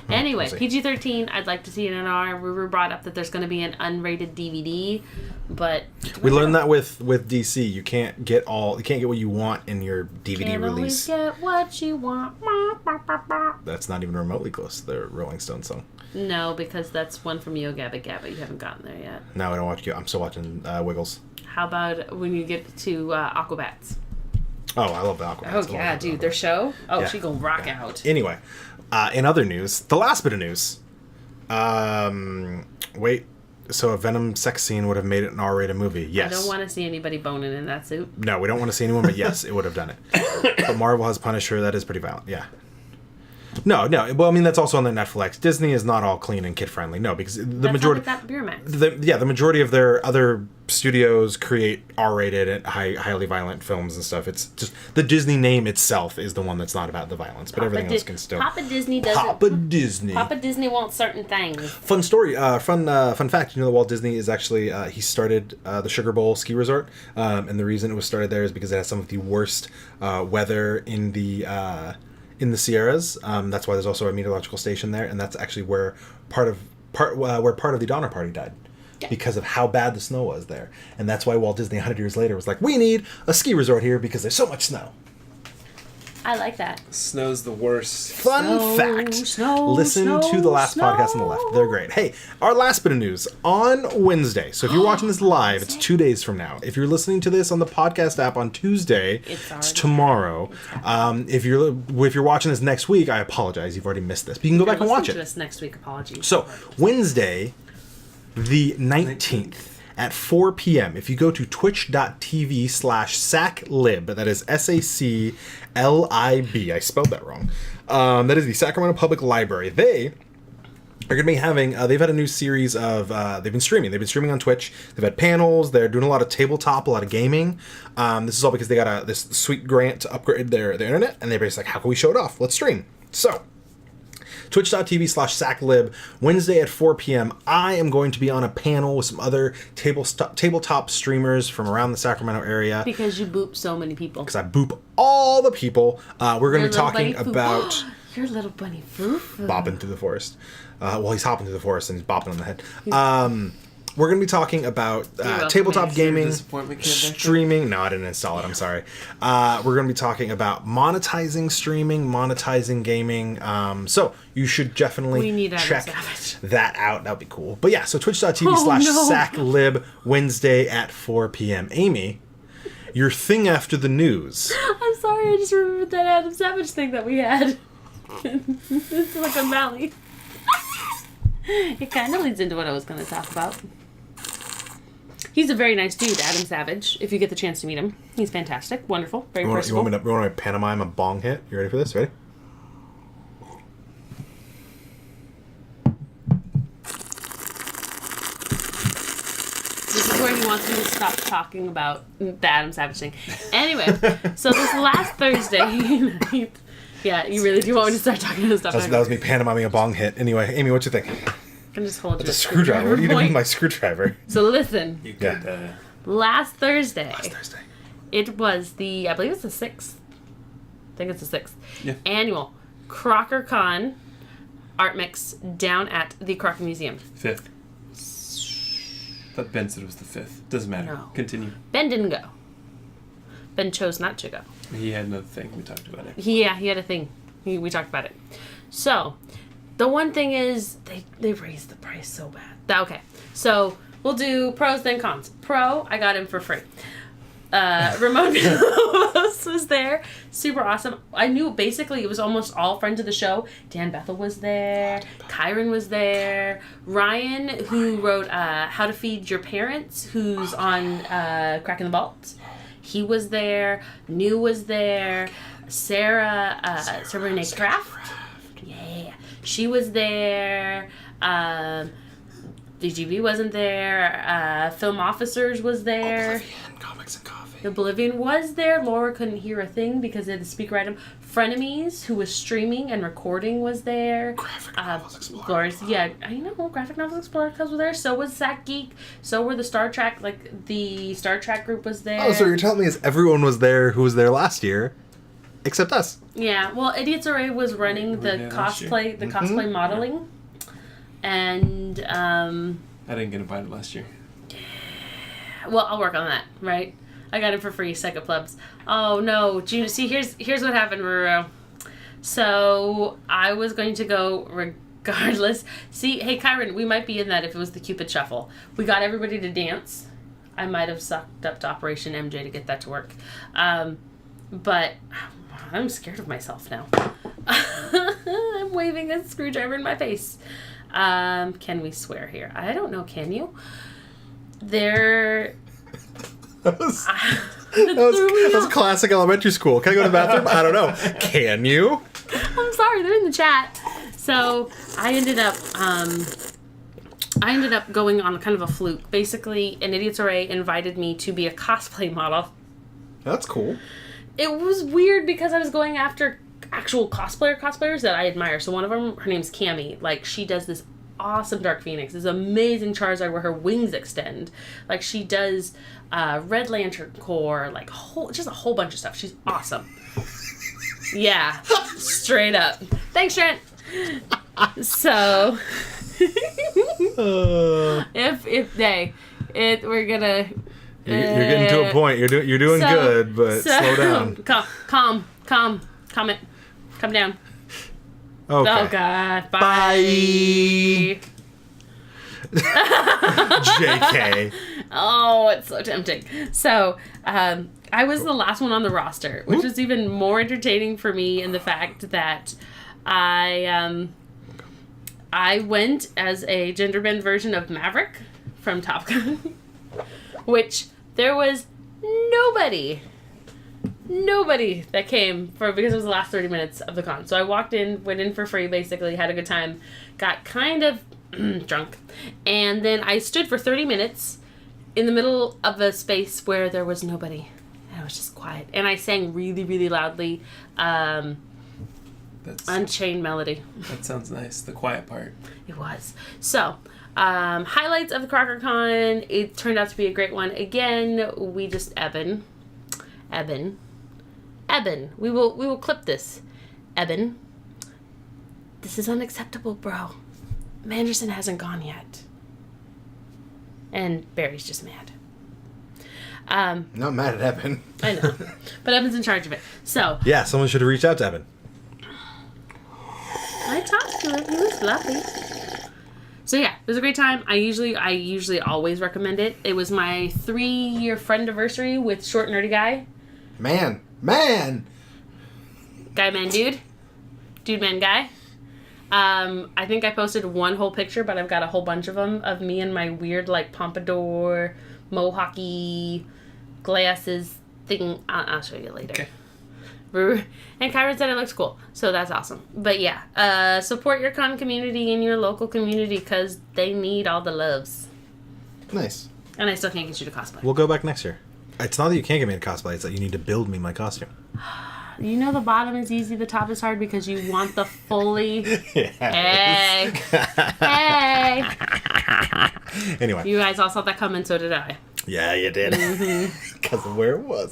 Anyway, we'll see. PG-13, I'd like to see it in R. We were brought up that there's going to be an unrated DVD, but We learned that with DC. You can't get what you want in your DVD can't release. always get what you want. That's not even remotely close to the Rolling Stones song. No, because that's one from Yo Gabba Gabba. You haven't gotten there yet. No, I don't watch. I'm still watching Wiggles. How about when you get to Aquabats? Oh, I love the Aquaman. Oh yeah, dude, their show. Oh, Yeah. she gonna rock out. Anyway, in other news, the last bit of news. Wait. So a Venom sex scene would have made it an R-rated movie. Yes. I don't want to see anybody boning in that suit. No, we don't want to see anyone, but yes, it would have done it. But Marvel has Punisher. That is pretty violent. Yeah. No. Well, I mean, that's also on the Netflix. Disney is not all clean and kid-friendly. No, because the majority... That's how they got Miramax. The majority of their other studios create R-rated and highly violent films and stuff. It's just the Disney name itself is the one that's not about the violence, but everything else can still. Papa Disney doesn't. Papa Disney wants certain things. Fun story, fun fact. You know that Walt Disney is actually he started the Sugar Bowl ski resort, and the reason it was started there is because it has some of the worst weather in the Sierras. That's why there's also a meteorological station there, and that's actually where part of the Donner Party died. Yeah. Because of how bad the snow was there. And that's why Walt Disney 100 years later was like, we need a ski resort here because there's so much snow. I like that. Snow's the worst. Fun fact. Listen to the last podcast on the left. They're great. Hey, our last bit of news on Wednesday. So if you're watching this live, it's 2 days from now. If you're listening to this on the podcast app on Tuesday, it's tomorrow. If you're watching this next week, I apologize. You've already missed this. But you can go back and watch it. To us next week. Apologies. So Wednesday, the 19th at 4 p.m. If you go to twitch.tv/saclib, that is SACLIB. I spelled that wrong. That is the Sacramento Public Library. They are going to be having, they've had a new series of, they've been streaming on Twitch. They've had panels. They're doing a lot of tabletop, a lot of gaming. This is all because they got this sweet grant to upgrade their internet. And they're basically like, how can we show it off? Let's stream. So, twitch.tv/saclib, Wednesday at 4 p.m. I am going to be on a panel with some other tabletop streamers from around the Sacramento area. Because you boop so many people. Because I boop all the people. We're going to be talking about... Your little bunny Foo-Foo. Bopping through the forest. Well, he's hopping through the forest and he's bopping on the head. We're going to be talking about tabletop gaming, streaming. No, I didn't install it. I'm sorry. We're going to be talking about monetizing streaming, monetizing gaming. So you should definitely check that out. That would be cool. But yeah, so twitch.tv/saclib, Wednesday at 4 p.m. Amy, your thing after the news. I'm sorry. I just remembered that Adam Savage thing that we had. It's like a Mally. It kind of leads into what I was going to talk about. He's a very nice dude, Adam Savage. If you get the chance to meet him, he's fantastic, wonderful, very personable. You want me to pantomime a bong hit? You ready for this? Ready? This is where he wants me to stop talking about the Adam Savage thing. Anyway, so this last Thursday night... Yeah, you really do want me to start talking about stuff. That was me pantomiming a bong hit. Anyway, Amy, what you think? I can just hold It's a screwdriver. What do you do with my screwdriver? So listen. You could, Last Thursday. Last Thursday. It was I believe it's the 6th. I think it's the 6th. Yeah. Annual CrockerCon art mix down at the Crocker Museum. 5th. I thought Ben said it was the 5th. Doesn't matter. No. Continue. Ben didn't go. Ben chose not to go. He had another thing. We talked about it. Yeah, he had a thing. We talked about it. So, the one thing is, they raised the price so bad. Okay, so we'll do pros then cons. Pro, I got him for free. Ramon Villalobos was there. Super awesome. I knew basically it was almost all friends of the show. Dan Bethel was there. Kyron was there. Ryan, who wrote How to Feed Your Parents, who's on Cracking the Vault. He was there. New was there. Sarah Renee Kraft. Yeah. She was there. DGB wasn't there. Film Officers was there. Oblivion, Comics and Coffee. Oblivion was there. Laura couldn't hear a thing because they had the speaker item. Frenemies, who was streaming and recording, was there. Graphic Novels Explorer. Glorious, yeah, I know. Graphic Novels Explorer Club was there. So was Zach Geek. So were the Star Trek, the Star Trek group was there. Oh, so you're telling me is everyone was there who was there last year, except us? Yeah, well, Idiots Array was running the cosplay modeling. And, I didn't get invited last year. well, I'll work on that, right? I got it for free, Second Plebs. Oh, no. See, here's what happened, Ruru. So, I was going to go regardless. See, hey, Kyron, we might be in that if it was the Cupid Shuffle. We got everybody to dance. I might have sucked up to Operation MJ to get that to work. But I'm scared of myself now. I'm waving a screwdriver in my face. Can we swear here? I don't know, can you? That was classic elementary school. Can I go to the bathroom? I don't know. Can you? I'm sorry, they're in the chat. So I ended up going on kind of a fluke. Basically, an Idiot's Array invited me to be a cosplay model. That's cool. It was weird because I was going after actual cosplayers that I admire. So one of them, her name's Cammy. She does this awesome Dark Phoenix, this amazing Charizard where her wings extend. She does Red Lantern Corps, just a whole bunch of stuff. She's awesome. Yeah, straight up. Thanks, Trent. So, we're gonna. You're getting to a point. You're doing good, but slow down. Calm down. Okay. Oh God. Bye. Bye. JK. Oh, it's so tempting. So, I was the last one on the roster, which was even more entertaining for me in the fact that I went as a gender bend version of Maverick from Top Gun, which there was nobody that came because it was the last 30 minutes of the con. So I went in for free, basically, had a good time, got kind of drunk, and then I stood for 30 minutes in the middle of a space where there was nobody. And it was just quiet. And I sang really, really loudly Unchained Melody. That sounds nice. The quiet part. It was. So, highlights of the CrockerCon. It turned out to be a great one. Again, we just Eben. We will clip this. Eben. This is unacceptable, bro. Manderson hasn't gone yet. And Barry's just mad. Not mad at Evan. I know. But Evan's in charge of it. So. Yeah, someone should have reached out to Evan. I talked to him. He was lovely. So yeah, it was a great time. I usually always recommend it. It was my 3-year friend-iversary with Short Nerdy Guy. Man. Guy, man, dude. Dude, man, guy. I think I posted one whole picture, but I've got a whole bunch of them of me and my weird, like, pompadour, mohawky glasses thing. I'll show you later. Okay. And Kyron said it looks cool, so that's awesome. But yeah, support your con community in your local community because they need all the loves. Nice. And I still can't get you to cosplay. We'll go back next year. It's not that you can't get me to cosplay, it's that you need to build me my costume. You know the bottom is easy, the top is hard because you want the fully... Yeah. Hey! Anyway. You guys all saw that coming, so did I. Yeah, you did. Because of where it was.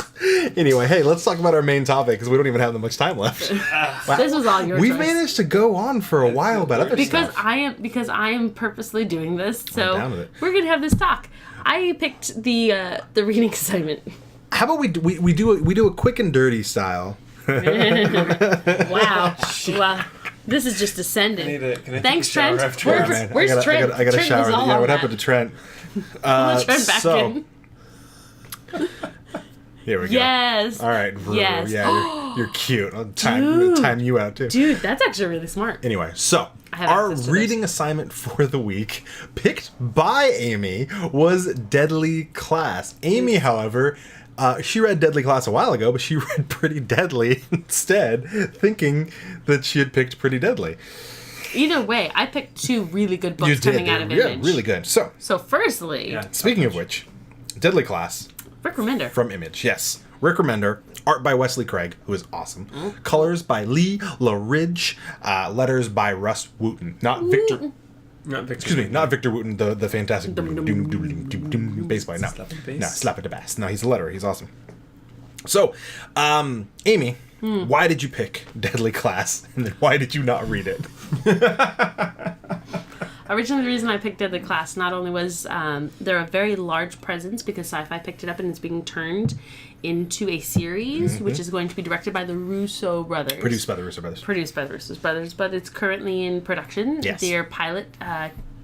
Anyway, hey, let's talk about our main topic because we don't even have that much time left. Wow. This was all your We've choice. managed to go on for a while about other Because stuff. I am purposely doing this, so down with it. we're gonna have this talk. I picked the reading assignment. How about we do a quick and dirty style? Wow. Wow. This is just ascending. Thanks, Trent. Where's Trent? I got a Trent shower. was all Yeah, on what that. happened to Trent? Pull Trent back in. Here we go. Yes. All right. Yes. Yeah, you're cute. I'm gonna time you out too. Dude, that's actually really smart. Anyway, so have our access to reading assignment for the week, picked by Amy, was Deadly Class. Amy, however, she read Deadly Class a while ago, but she read Pretty Deadly instead, thinking that she had picked Pretty Deadly. Either way, I picked two really good books coming out of Image. Yeah, really good. So, firstly, speaking of which, Deadly Class Rick Remender. from Image, yes. Rick Remender, art by Wesley Craig, who is awesome. Colors by Lee LaRidge, letters by Russ Wooten. Not Victor... Excuse me, not Victor Wooten, the fantastic bass player. No, slap it to bass. No, he's a letterer. He's awesome. So, Amy, why did you pick Deadly Class, and then why did you not read it? Originally, the reason I picked Deadly Class not only was there a very large presence because Sci-Fi picked it up and it's being turned into a series, which is going to be directed by the Russo brothers. Produced by the Russo brothers. But it's currently in production. Yes. Their pilot,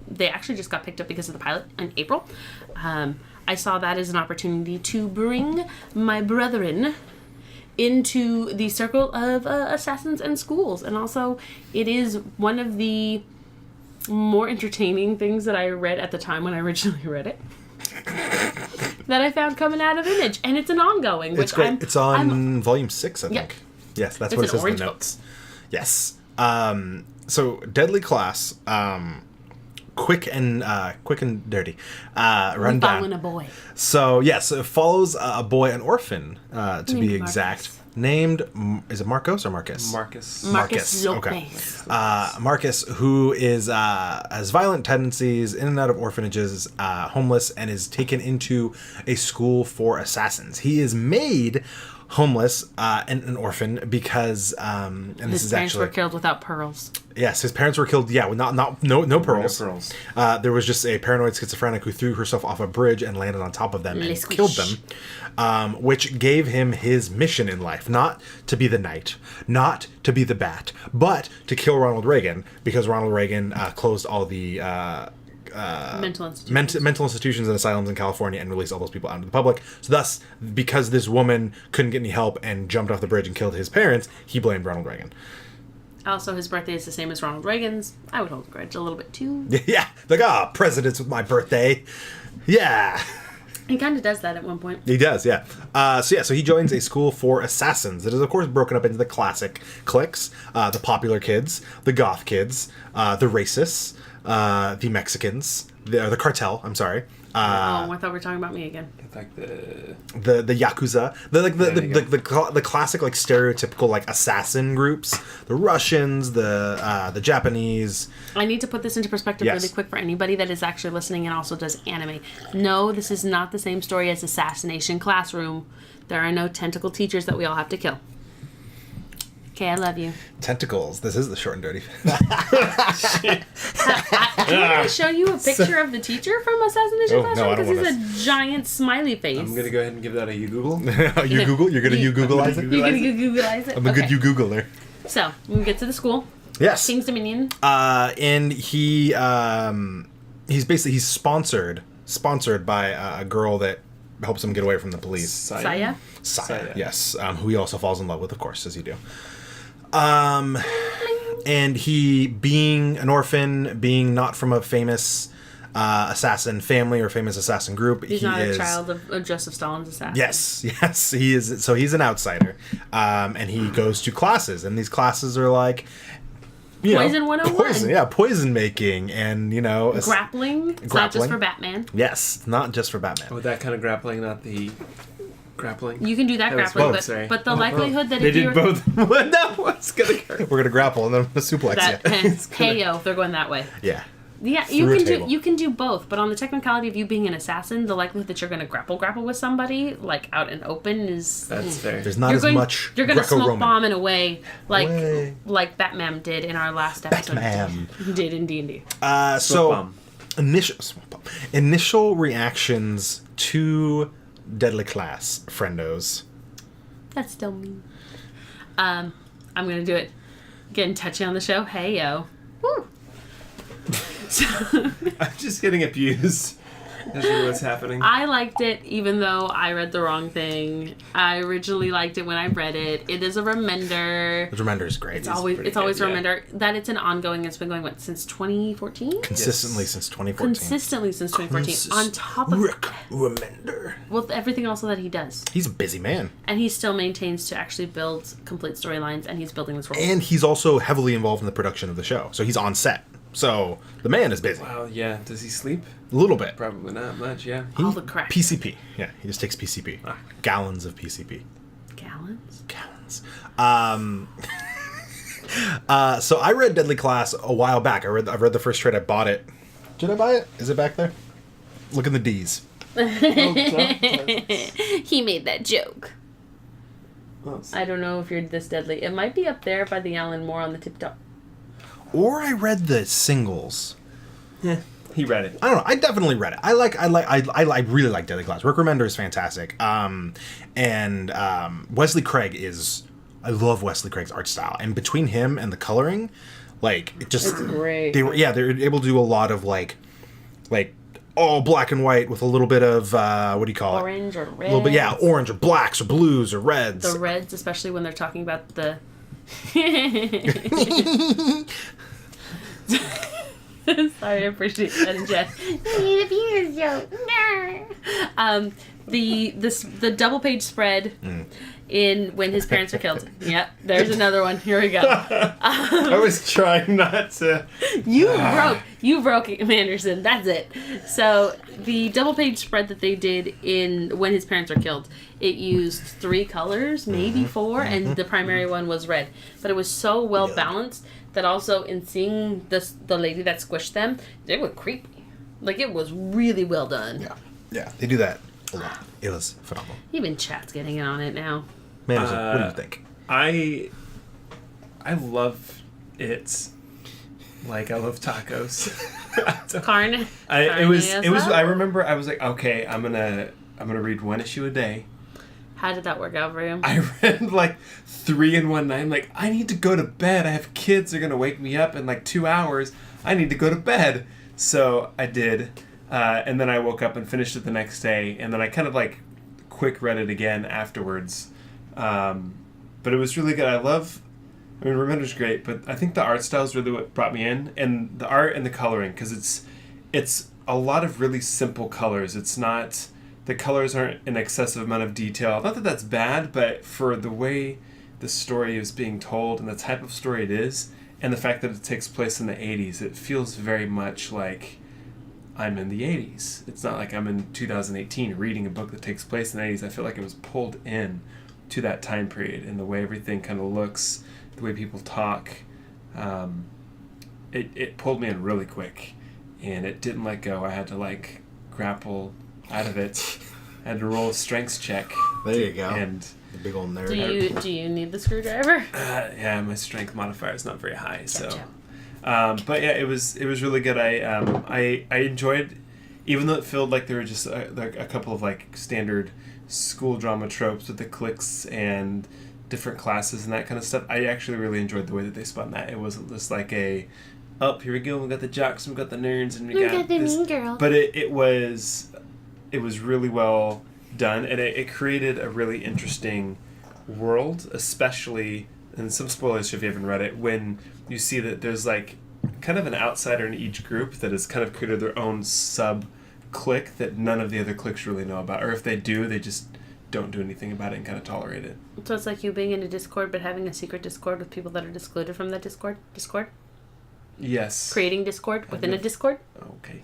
they actually just got picked up because of the pilot in April. I saw that as an opportunity to bring my brethren into the circle of assassins and schools. And also, it is one of the more entertaining things that I read at the time when I originally read it. That I found coming out of Image, and it's an ongoing. It's great. It's on volume 6, I think. Yep. Yes, that's It's what it an says in orange the book. notes. Yes. So Deadly Class, quick and dirty. Run Following down. a boy. So yes, it follows a boy, an orphan, to be Named exact. Marcus. Named, is it Marcos or Marcus? Marcus. Marcus Okay. Lopez. Marcus, who is has violent tendencies, in and out of orphanages, homeless, and is taken into a school for assassins. He is made homeless and an orphan because and this His is parents actually were killed without pearls. yes, his parents were killed. Yeah, with no pearls. No pearls. There was just a paranoid schizophrenic who threw herself off a bridge and landed on top of them and Squish. killed them, which gave him his mission in life: not to be the knight, not to be the bat, but to kill Ronald Reagan, because Ronald Reagan closed all the Mental institutions. mental institutions and asylums in California and released all those people out into the public. So thus, because this woman couldn't get any help and jumped off the bridge and killed his parents, he blamed Ronald Reagan. Also, his birthday is the same as Ronald Reagan's. I would hold a grudge a little bit too. Yeah, like, presidents with my birthday. Yeah. He kind of does that at one point. He does, yeah. So he joins a school for assassins that is, of course, broken up into the classic cliques, the popular kids, the goth kids, the racists, the Mexicans, the cartel, I'm sorry. I thought we were talking about me again. Like the The Yakuza, the classic, like, stereotypical, like, assassin groups, the Russians, the Japanese. I need to put this into perspective Yes. really quick for anybody that is actually listening and also does anime. No, this is not the same story as Assassination Classroom. There are no tentacle teachers that we all have to kill. Okay, I love you. Tentacles. This is the short and dirty. Do you want me to show you a picture of the teacher from Assassination Oh, no, Classroom? I don't Because want he's a giant smiley face. I'm gonna go ahead and give that a you Google. You Google? You're gonna you Googleize it? You're going to Googleize it? I'm a good you Googler. So, we get to the school. Yes. King's Dominion. And he's sponsored by a girl that helps him get away from the police. Saya. Saya, Saya. yes, who he also falls in love with, of course, as you do. And he, being an orphan, being not from a famous assassin family or famous assassin group, He's not a child of Joseph Stalin's assassin. Yes, he is. So he's an outsider, and he goes to classes, and these classes are like, Poison 101. Poison making, and grappling. It's not just for Batman. Yes, not just for Batman. Oh, that kind of grappling, not the grappling. You can do that grappling, but the likelihood that they if did you're both. That was gonna hurt. We're gonna grapple and then the suplex. Heyo, they're going that way. Yeah. Yeah, you can do both, but on the technicality of you being an assassin, the likelihood that you're going to grapple with somebody like out in open is that's fair. There's not as much. You're going to smoke Greco-Roman. bomb in a way like Batman did in our last episode. Batman did in D&D. So initial reactions to Deadly Class, friendos. That's still mean. I'm going to do it. Getting touchy on the show. Hey yo. Woo. I'm just getting abused. That's really what's happening. I liked it, even though I read the wrong thing. I originally liked it when I read it. It is a remender. The remender is great. It's always a remender that it's an ongoing. It's been going since 2014. Consistently since 2014. On top of remender. With everything also that he does. He's a busy man, and he still maintains to actually build complete storylines, and he's building this world. And he's also heavily involved in the production of the show, so he's on set. So the man is busy. Wow, yeah. Does he sleep? A little bit. Probably not much, yeah. All the crap. PCP. Yeah, he just takes PCP. Gallons of PCP. Gallons? So I read Deadly Class a while back. I read the first trade. I bought it. Did I buy it? Is it back there? Look in the D's. He made that joke. I don't know if you're this deadly. It might be up there by the Alan Moore on the tip top. Or I read the singles. Yeah, he read it. I don't know. I definitely read it. I really like Deadly Class. Rick Remender is fantastic. Wesley Craig is. I love Wesley Craig's art style, and between him and the coloring, like it just it's great. They're able to do a lot of like all black and white with a little bit of what do you call orange or red. A little bit, orange or blacks or blues or reds. The reds, especially when they're talking about the. Sorry, I appreciate that, Jeff. Need a penis joke. The double page spread in when his parents are killed. Yep, there's another one. Here we go. I was trying not to. You broke it, Anderson. That's it. So the double page spread that they did in when his parents are killed, it used 3 colors, maybe 4, and the primary one was red. But it was so well balanced that also in seeing the lady that squished them, they were creepy. Like it was really well done. Yeah, they do that a lot. It was phenomenal. Even chat's getting in on it now. Man, what do you think? I love it. Like I love tacos. Carne. It was. I remember. I was like, okay, I'm gonna read 1 issue a day. How did that work out for you? I read like 3 in one night. I'm like, I need to go to bed. I have kids. They're gonna wake me up in like 2 hours. I need to go to bed. So I did, and then I woke up and finished it the next day. And then I kind of like quick read it again afterwards. But it was really good. Remender's great, but I think the art style is really what brought me in, and the art and the coloring, because it's a lot of really simple colors. It's not. The colors aren't an excessive amount of detail. Not that that's bad, but for the way the story is being told and the type of story it is, and the fact that it takes place in the 80s, it feels very much like I'm in the 80s. It's not like I'm in 2018 reading a book that takes place in the 80s. I feel like it was pulled in to that time period, and the way everything kind of looks, the way people talk. It pulled me in really quick, and it didn't let go. I had to like grapple out of it. I had to roll a strengths check. There you go. And the big old nerd. Do you need the screwdriver? Yeah, my strength modifier is not very high, so. Gotcha. But yeah, it was really good. I enjoyed, even though it felt like there were just a couple of like standard school drama tropes with the cliques and different classes and that kind of stuff. I actually really enjoyed the way that they spun that. It wasn't just like here we go, we got the jocks, we got the nerds, and we got the this. mean girl. But it was really well done, and it created a really interesting world, especially and some spoilers if you haven't read it, when you see that there's like kind of an outsider in each group that has kind of created their own sub clique that none of the other cliques really know about, or if they do, they just don't do anything about it and kind of tolerate it. So it's like you being in a Discord but having a secret Discord with people that are excluded from that Discord? Yes. Creating Discord within a Discord? Okay.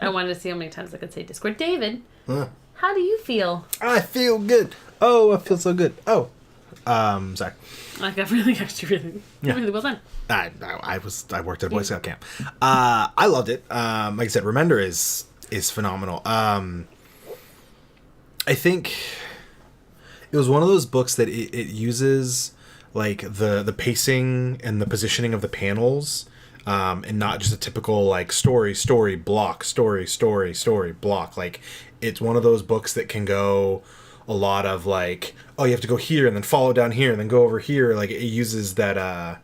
I wanted to see how many times I could say Discord. David, Huh. how do you feel? I feel good. Oh, I feel so good. Oh, sorry. Like, really well done. I worked at a Boy Scout camp. I loved it. Like I said, Remender is phenomenal. I think it was one of those books that it uses like the pacing and the positioning of the panels, and not just a typical like story block, story block. Like, it's one of those books that can go a lot of like, oh, you have to go here and then follow down here and then go over here. Like, it uses that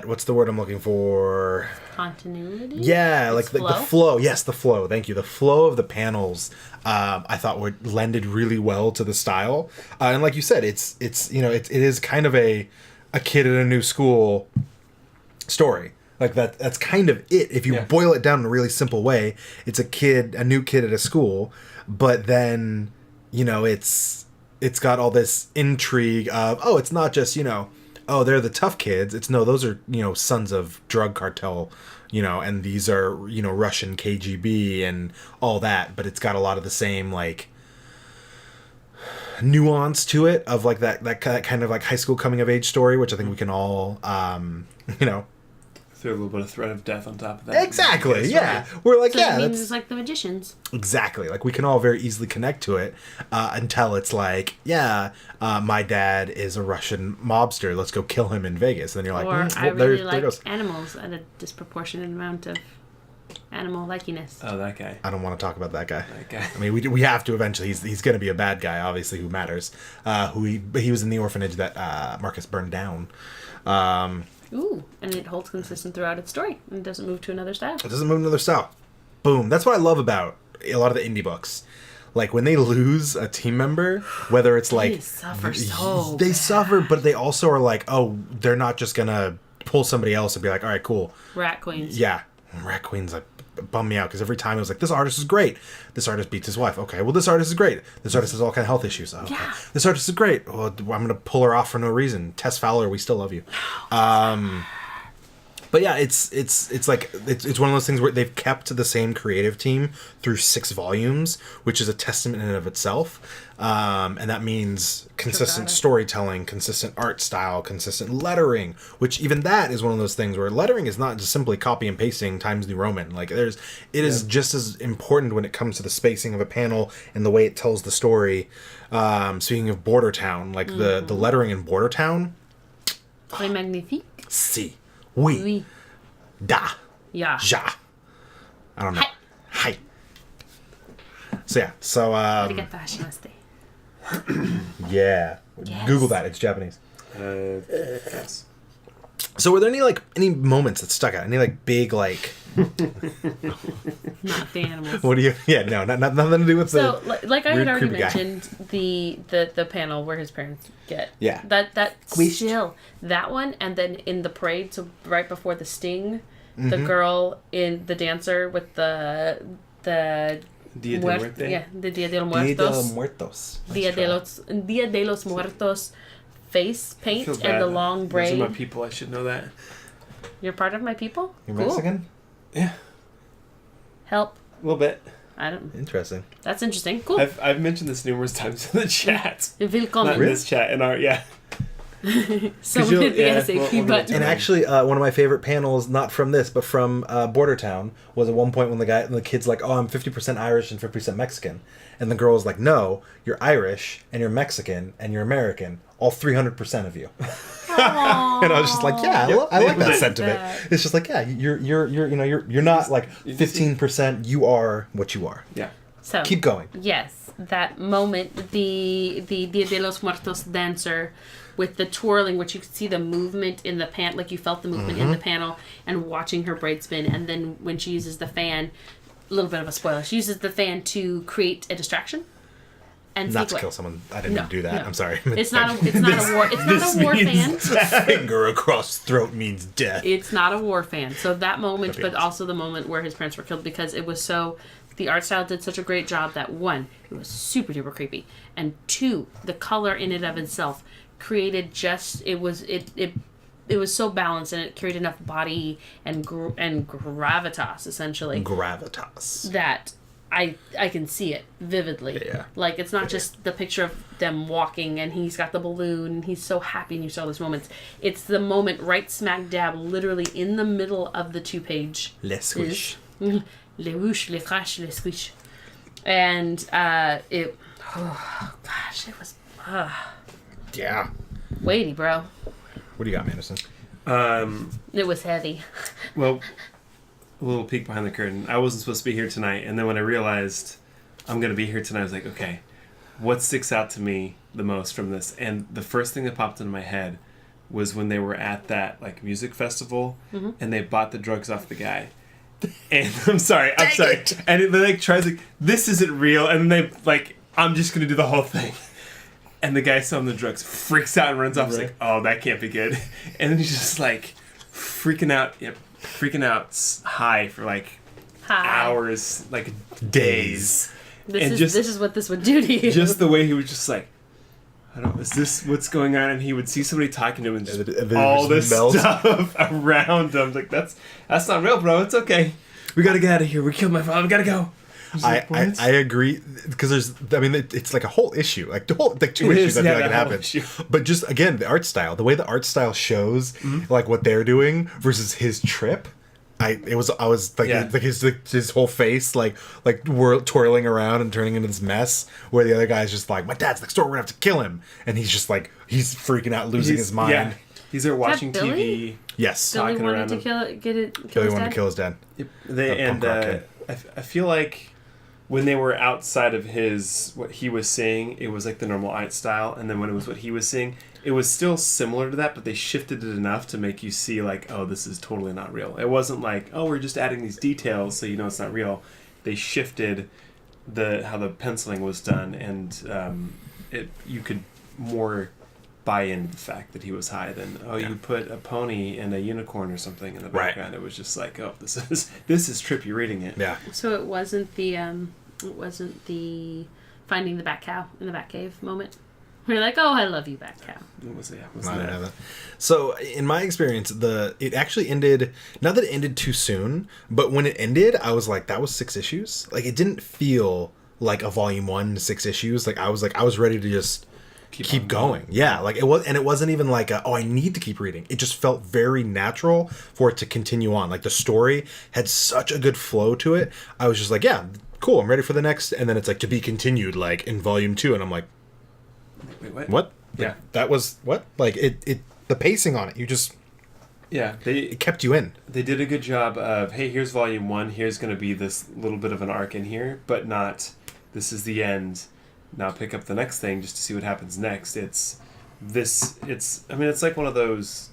what's the word I'm looking for? Continuity? Yeah, It's like the flow. Yes, the flow. Thank you. The flow of the panels, I thought would lended really well to the style. And like you said, it's it is kind of a kid at a new school story. Like that's kind of it. If you boil it down in a really simple way, it's a new kid at a school, but then it's got all this intrigue of, oh, it's not just oh, they're the tough kids. It's no, those are sons of drug cartel, and these are Russian KGB and all that. But it's got a lot of the same like nuance to it of like that kind of like high school coming of age story, which I think we can all Throw a little bit of threat of death on top of that. Exactly. Yeah, we're like, So yeah, it means that's it's like the Magicians. exactly, like we can all very easily connect to it until it's like, my dad is a Russian mobster. Let's go kill him in Vegas. And then you're like, Or I there really like goes. animals at a disproportionate amount of animal likeness. Oh, that guy. I don't want to talk about that guy. That guy. I mean, we have to eventually. He's going to be a bad guy, obviously, who matters. He was in the orphanage that Marcus burned down. Ooh, and it holds consistent throughout its story and doesn't move to another style. It doesn't move another style. Boom. That's what I love about a lot of the indie books. Like, when they lose a team member, whether it's like... They suffer so They bad. suffer, but they also are like, oh, they're not just going to pull somebody else and be like, all right, cool. Rat Queens. Yeah. Rat Queen's like, bummed me out, because every time it was like, this artist is great. This artist beats his wife. Okay, well, this artist is great. This artist has all kind of health issues. Oh, okay. Yeah. This artist is great. Well, I'm going to pull her off for no reason. Tess Fowler, we still love you. But yeah, it's like it's one of those things where they've kept the same creative team through 6 volumes, which is a testament in and of itself. And that means consistent storytelling, consistent art style, consistent lettering, which even that is one of those things where lettering is not just simply copy and pasting Times New Roman. Like it is just as important when it comes to the spacing of a panel and the way it tells the story. Speaking of Border Town, like the lettering in Border Town. Très magnifique. Si. Oui. Oui. Da. Yeah. Ja. I don't know. Hi. So yeah. So Arigato hashimashite. yeah. Yes. Google that. It's Japanese. Yes. So were there any moments that stuck out? Any like big like? Not the animals. What do you? Yeah. No. Nothing to do with So, the. like I had weird, already creepy guy. mentioned, the panel where his parents get. Yeah. That Squeezed. still that one, and then in the parade, so right before the sting, the girl in the dancer with the Dia de Muerte. yeah, the Dia de los Dia de Muertos, Muertos. Dia de los Muertos face I paint feel and bad. the long Those braid. are my people. I should know that. You're part of my people. You're Cool. Mexican. Yeah. Help. A little bit. I don't. Interesting. That's interesting. Cool. I've mentioned this numerous times in the chat. Willkommen. Not in this chat. In our Someone you'll- hit the yeah, SAP we'll button. And actually, one of my favorite panels, not from this, but from Border Town, was at one point when the kid's like, "Oh, I'm 50% Irish and 50% Mexican," and the girl's like, "No, you're Irish and you're Mexican and you're American, all 300% of you." And I was just like, "Yeah, I like that sentiment." It's just like, yeah, you're not like 15%. You are what you are. Yeah. So Keep going. yes, that moment, the Dia de los Muertos dancer with the twirling, which you could see the movement in the pan, like you felt the movement in the panel, and watching her braid spin, and then when she uses the fan, a little bit of a spoiler, she uses the fan to create a distraction. and Not to sequin. kill someone. I didn't mean to do that. No. I'm sorry. It's not a war fan. Finger across throat means death. It's not a war fan. So that moment, That'd be but awesome. also the moment where his parents were killed, because it was so. The art style did such a great job that, one, it was super duper creepy, and two, the color in and of itself created it was so balanced, and it carried enough body and gravitas, essentially, Gravitas. that I can see it vividly. Yeah. Like, it's not just the picture of them walking and he's got the balloon and he's so happy and you saw those moments. It's the moment right smack dab, literally in the middle of the 2-page. Le squish. Les whoosh, les crash, les squish. And it was Yeah. weighty, bro. What do you got, Manderson? It was heavy. Well, a little peek behind the curtain. I wasn't supposed to be here tonight, and then when I realized I'm going to be here tonight, I was like, okay, what sticks out to me the most from this? And the first thing that popped into my head was when they were at that like music festival, and they bought the drugs off the guy. And I'm sorry. And it like tries like, this isn't real, and they like, I'm just going to do the whole thing. And the guy selling the drugs freaks out and runs off. He's like, oh, that can't be good. And then he's just like freaking out high for like hours, like days. This is what this would do to you. Just the way he was just like, is this what's going on? And he would see somebody talking to him and just all this stuff around him. Like, that's not real, bro. It's okay. We gotta get out of here. We killed my father. We gotta go. I agree, because it's like a whole issue, like the whole, like two issues. I feel like it happens, but just again the art style, the way the art style shows like what they're doing versus his trip. I was like his whole face like twirling around and turning into this mess, where the other guy's just like, my dad's next door, we're gonna have to kill him, and he's just like, he's freaking out, losing his mind. Yeah. He's there watching Billy? TV. Yes, Billy wanted to Billy wanted to kill his dad. I feel like when they were outside of what he was seeing, it was like the normal art style, and then when it was what he was seeing, it was still similar to that, but they shifted it enough to make you see like, oh, this is totally not real. It wasn't like, oh, we're just adding these details so you know it's not real. They shifted how the penciling was done, and you could more buy into the fact that he was high than you put a pony and a unicorn or something in the background. Right. It was just like, oh, this is trippy reading it. Yeah. So it wasn't the finding the bat cow in the bat cave moment. We're like, oh, I love you, bat cow. It was that. So in my experience, it actually ended. Not that it ended too soon, but when it ended, I was like, that was 6 issues. Like, it didn't feel like a volume 1 6 issues. I was ready to just keep going. Yeah, like it was, and it wasn't even like I need to keep reading. It just felt very natural for it to continue on. Like, the story had such a good flow to it. I was just like, yeah, cool, I'm ready for the next. And then it's like, to be continued, like in volume 2, and I'm like, wait, what? Yeah, that was what? Like it the pacing on it, you just it kept you in. They did a good job of, hey, here's volume 1. Here's going to be this little bit of an arc in here, but not, this is the end. Now pick up the next thing just to see what happens next. It's like one of those,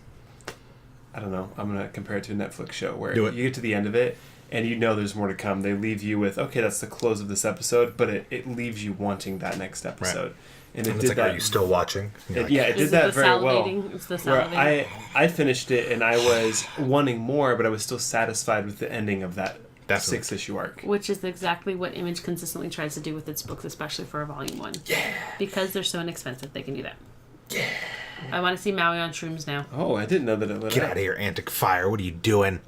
I don't know, I'm going to compare it to a Netflix show where you get to the end of it and you know there's more to come. They leave you with, okay, that's the close of this episode, but it leaves you wanting that next episode. Right. And it did like, that. Are you still watching? It did that very well. It's the where I finished it and I was wanting more, but I was still satisfied with the ending of that 6-issue arc. Which is exactly what Image consistently tries to do with its books, especially for a volume 1. Yeah. Because they're so inexpensive, they can do that. Yeah. I want to see Maui on shrooms now. Oh, I didn't know that it lit up. Get out of here, Antic Fire. What are you doing?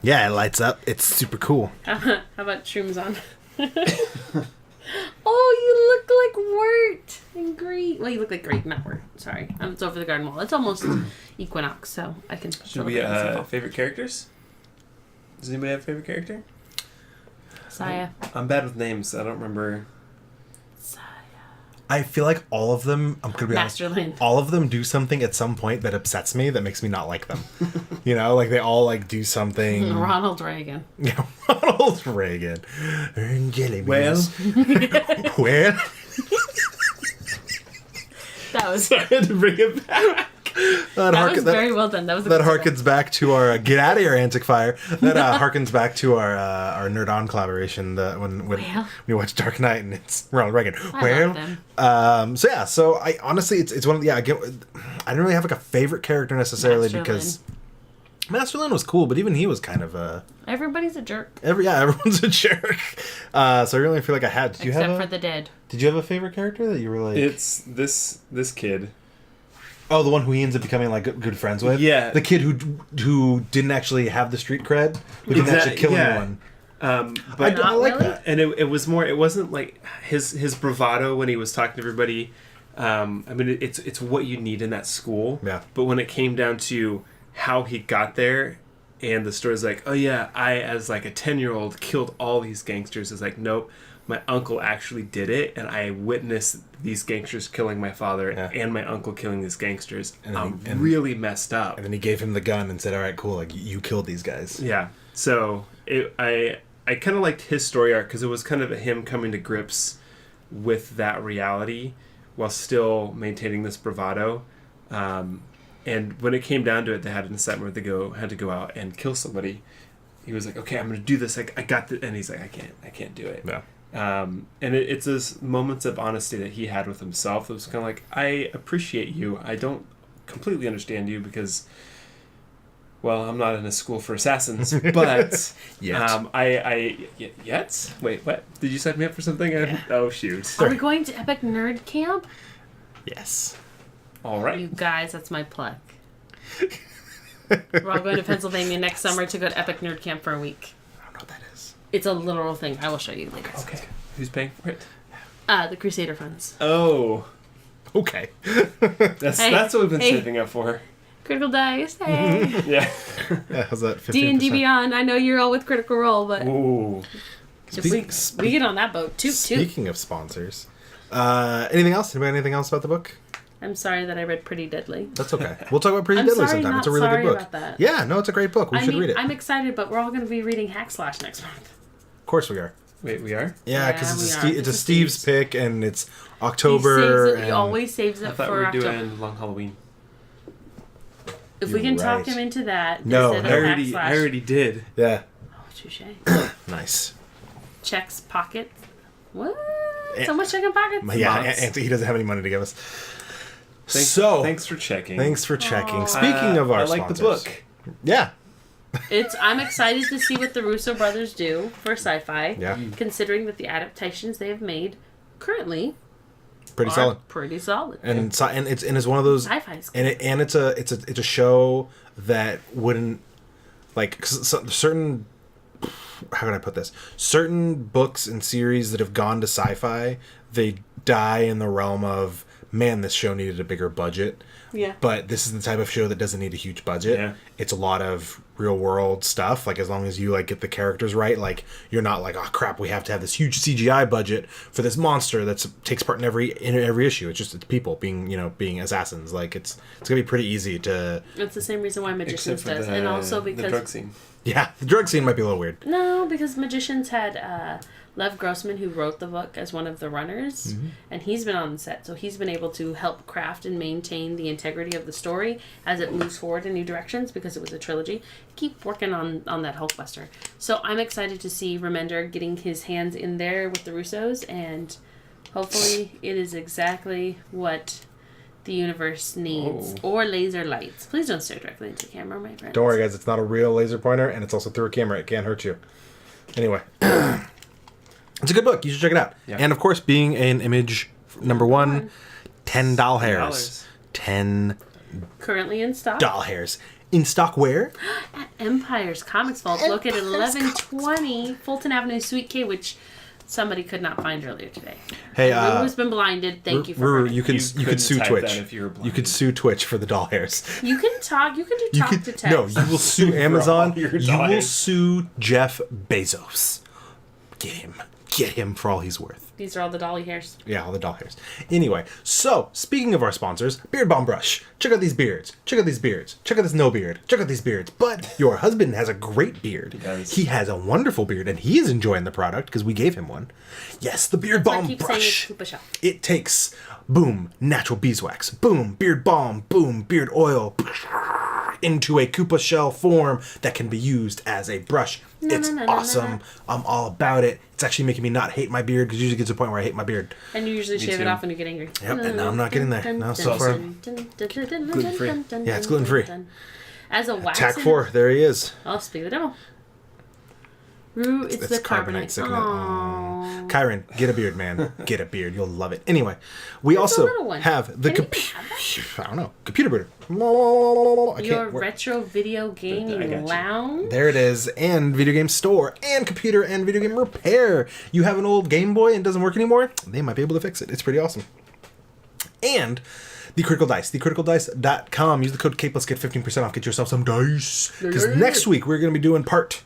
Yeah, it lights up. It's super cool. How about shrooms on? Oh, you look like Wirt and Great. Well, you look like Great, not Wirt. Sorry. It's over the garden wall. It's almost equinox, so I can... Should we favorite characters? Does anybody have a favorite character? Saya. I'm bad with names. I don't remember. Saya. I feel like all of them, I'm going to be honest, all of them do something at some point that upsets me, that makes me not like them. You know, like they all like do something. Ronald Reagan. Yeah, Ronald Reagan. Jelly beans. Well. That was... I had to bring it back. That was very well done. That was a that good harkens back to our get out of here, Antic Fire. That harkens back to our Nerd On collaboration. When we watched Dark Knight and it's Ronald Reagan. I love them. So I honestly it's one of the I don't really have like a favorite character necessarily because Master Lin was cool, but even he was kind of everybody's a jerk. Everyone's a jerk. So I really feel like I had. Except for the dead. Did you have a favorite character that you were like? It's this kid. Oh, the one who he ends up becoming like good friends with. Yeah, the kid who didn't actually have the street cred, who didn't actually kill anyone. But I like that. And it was more. It wasn't like his bravado when he was talking to everybody. I mean, it's what you need in that school. Yeah. But when it came down to how he got there, and the story's like, oh yeah, I as like a 10-year-old killed all these gangsters. It's like, nope, my uncle actually did it, and I witnessed these gangsters killing my father and my uncle killing these gangsters. And I'm really messed up. And then he gave him the gun and said, all right, cool, like you killed these guys. Yeah. So I kind of liked his story arc because it was kind of him coming to grips with that reality while still maintaining this bravado. And when it came down to it, they had an assignment where they had to go out and kill somebody. He was like, "Okay, I'm going to do this. I got this," and he's like, "I can't do it." Yeah. And it's those moments of honesty that he had with himself. It was kind of like, I appreciate you. I don't completely understand you because, well, I'm not in a school for assassins, but yet. Wait, what? Did you set me up for something? Yeah. Oh shoot! Are we going to Epic Nerd Camp? Yes. All right. You guys, that's my plug. We're all going to Pennsylvania next summer to go to Epic Nerd Camp for a week. I don't know what that is. It's a literal thing. I will show you later. Okay. Who's paying for it? The Crusader Funds. Oh. Okay. That's what we've been saving up for. Critical Dice. Hey. Yeah. How's that? 15%? D&D Beyond. I know you're all with Critical Role, but Ooh. we get on that boat. Toot. Speaking of sponsors, anything else? Anybody anything else about the book? I'm sorry that I read Pretty Deadly. That's okay. We'll talk about Pretty I'm Deadly sorry, sometime. not It's a really sorry good book. about that. Yeah, no, it's a great book. We should read it. I'm excited, but we're all going to be reading Hack Slash next month. Of course we are. Wait, we are? Yeah, because Yeah, it's a Steve's pick, and it's October. He always saves it I thought for we were October. doing Long Halloween. If we can You're talk right. him into that, No, instead of Hack Slash. I already did. Yeah. Oh, touche. Nice. Checks pocket. What? So much checking pockets? Yeah, Months. and he doesn't have any money to give us. Thanks for checking. Thanks for checking. Speaking of our I like sponsors, the book. Yeah. I'm excited to see what the Russo brothers do for sci-fi. Yeah. Considering that the adaptations they have made currently Pretty are solid. pretty solid. And it's one of those Sci-fi is and it's a show that wouldn't like 'cause certain, how can I put this? Certain books and series that have gone to sci-fi, they die in the realm of, man, this show needed a bigger budget. Yeah. But this is the type of show that doesn't need a huge budget. Yeah. It's a lot of real world stuff. Like, as long as you like get the characters right, like you're not like, oh crap, we have to have this huge CGI budget for this monster that takes part in every issue. It's people being assassins. Like it's gonna be pretty easy to. It's the same reason why Magicians Except for does, and also because the drug scene. Yeah, the drug scene might be a little weird. No, because Magicians had Lev Grossman, who wrote the book, as one of the runners, and he's been on the set, so he's been able to help craft and maintain the integrity of the story as it moves forward in new directions, because it was a trilogy. Keep working on that Hulkbuster. So I'm excited to see Remender getting his hands in there with the Russos, and hopefully it is exactly what the universe needs. Or laser lights. Please don't stare directly into the camera, my friend. Don't worry, guys. It's not a real laser pointer, and it's also through a camera. It can't hurt you. Anyway. It's a good book. You should check it out. Yeah. And, of course, being an Image number one, $10 hairs. $10 Currently in stock. hairs. In stock where? At Empire's Comics Vault, located at 1120 Fulton Avenue, Suite K, which somebody could not find earlier today. Hey, Ruru's been blinded. Thank you for Ruru, running. you could sue type Twitch. that if you were blind. You could sue Twitch for the doll hairs. You can talk. You can do talk to text. No, you will sue Amazon. all your You doll will hairs. sue Jeff Bezos. Get him. get him for all he's worth. These are all the dolly hairs. Yeah, all the doll hairs. Anyway, so speaking of our sponsors, Beard Balm Brush. Check out these beards. Check out these beards. Check out this no beard. Check out these beards. But your husband has a great beard. He does. He has a wonderful beard, and he is enjoying the product because we gave him one. Yes, the Beard I Balm keep Brush. saying it's Koopa Shell. It takes, boom, natural beeswax, boom, beard balm, boom, beard oil, into a Koopa shell form that can be used as a brush. It's awesome. I'm all about it. It's actually making me not hate my beard, because usually it gets to a point where I hate my beard. And you usually shave too. it off when you get angry. Yep, and now I'm not getting there. No, so far. Gluten-free. Yeah, it's gluten-free. As a wax. Tack 4, there he is. Oh, speak of the devil. Rue, it's the carbonite. sickening. Aww. Kyron, get a beard, man. Get a beard. You'll love it. Anyway, we It's a also little one. have the Can you have that? I don't know, computer beard. I Your can't. retro video I got gaming you. lounge. There it is, and video game store, and computer and video game repair. You have an old Game Boy and it doesn't work anymore? They might be able to fix it. It's pretty awesome. And the Critical Dice, thecriticaldice.com. Use the code K plus get 15% off. Get yourself some dice. Because next week we're going to be doing part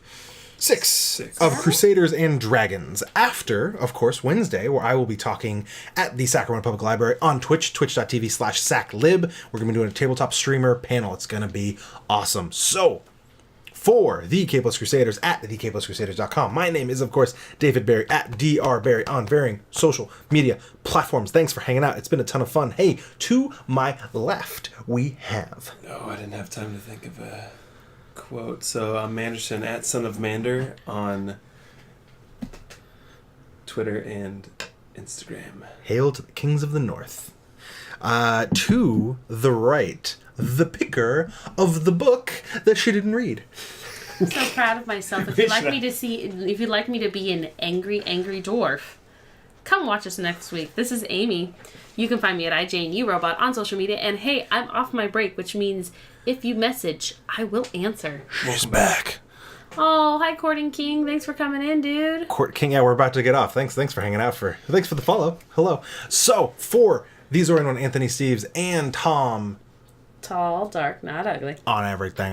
6 of Crusaders and Dragons. After, of course, Wednesday, where I will be talking at the Sacramento Public Library on Twitch, twitch.tv/saclib. We're going to be doing a tabletop streamer panel. It's going to be awesome. So, for the K Plus Crusaders at thekpluscrusaders.com. My name is, of course, David Barry at Dr. Barry on varying social media platforms. Thanks for hanging out. It's been a ton of fun. Hey, to my left, we have... No, I didn't have time to think of a quote. So I'm Manderson at Son of Mander on Twitter and Instagram. Hail to the Kings of the North. To the right, the picker of the book that she didn't read. I'm so proud of myself. If you'd like me to be an angry dwarf, come watch us next week. This is Amy. You can find me at IJNURobot on social media. And hey, I'm off my break, which means if you message, I will answer. She's back. Oh, hi, Courting King. Thanks for coming in, dude. Court King, yeah, we're about to get off. Thanks for hanging out. Thanks for the follow. Hello. So, for these are in on Anthony Steves and Tom Tall, dark, not ugly. on everything.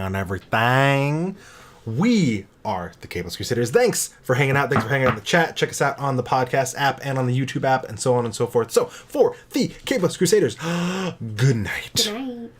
We are the K Plus Crusaders. Thanks for hanging out. Thanks for hanging out in the chat. Check us out on the podcast app and on the YouTube app and so on and so forth. So, for the K Plus Crusaders, good night. Good night.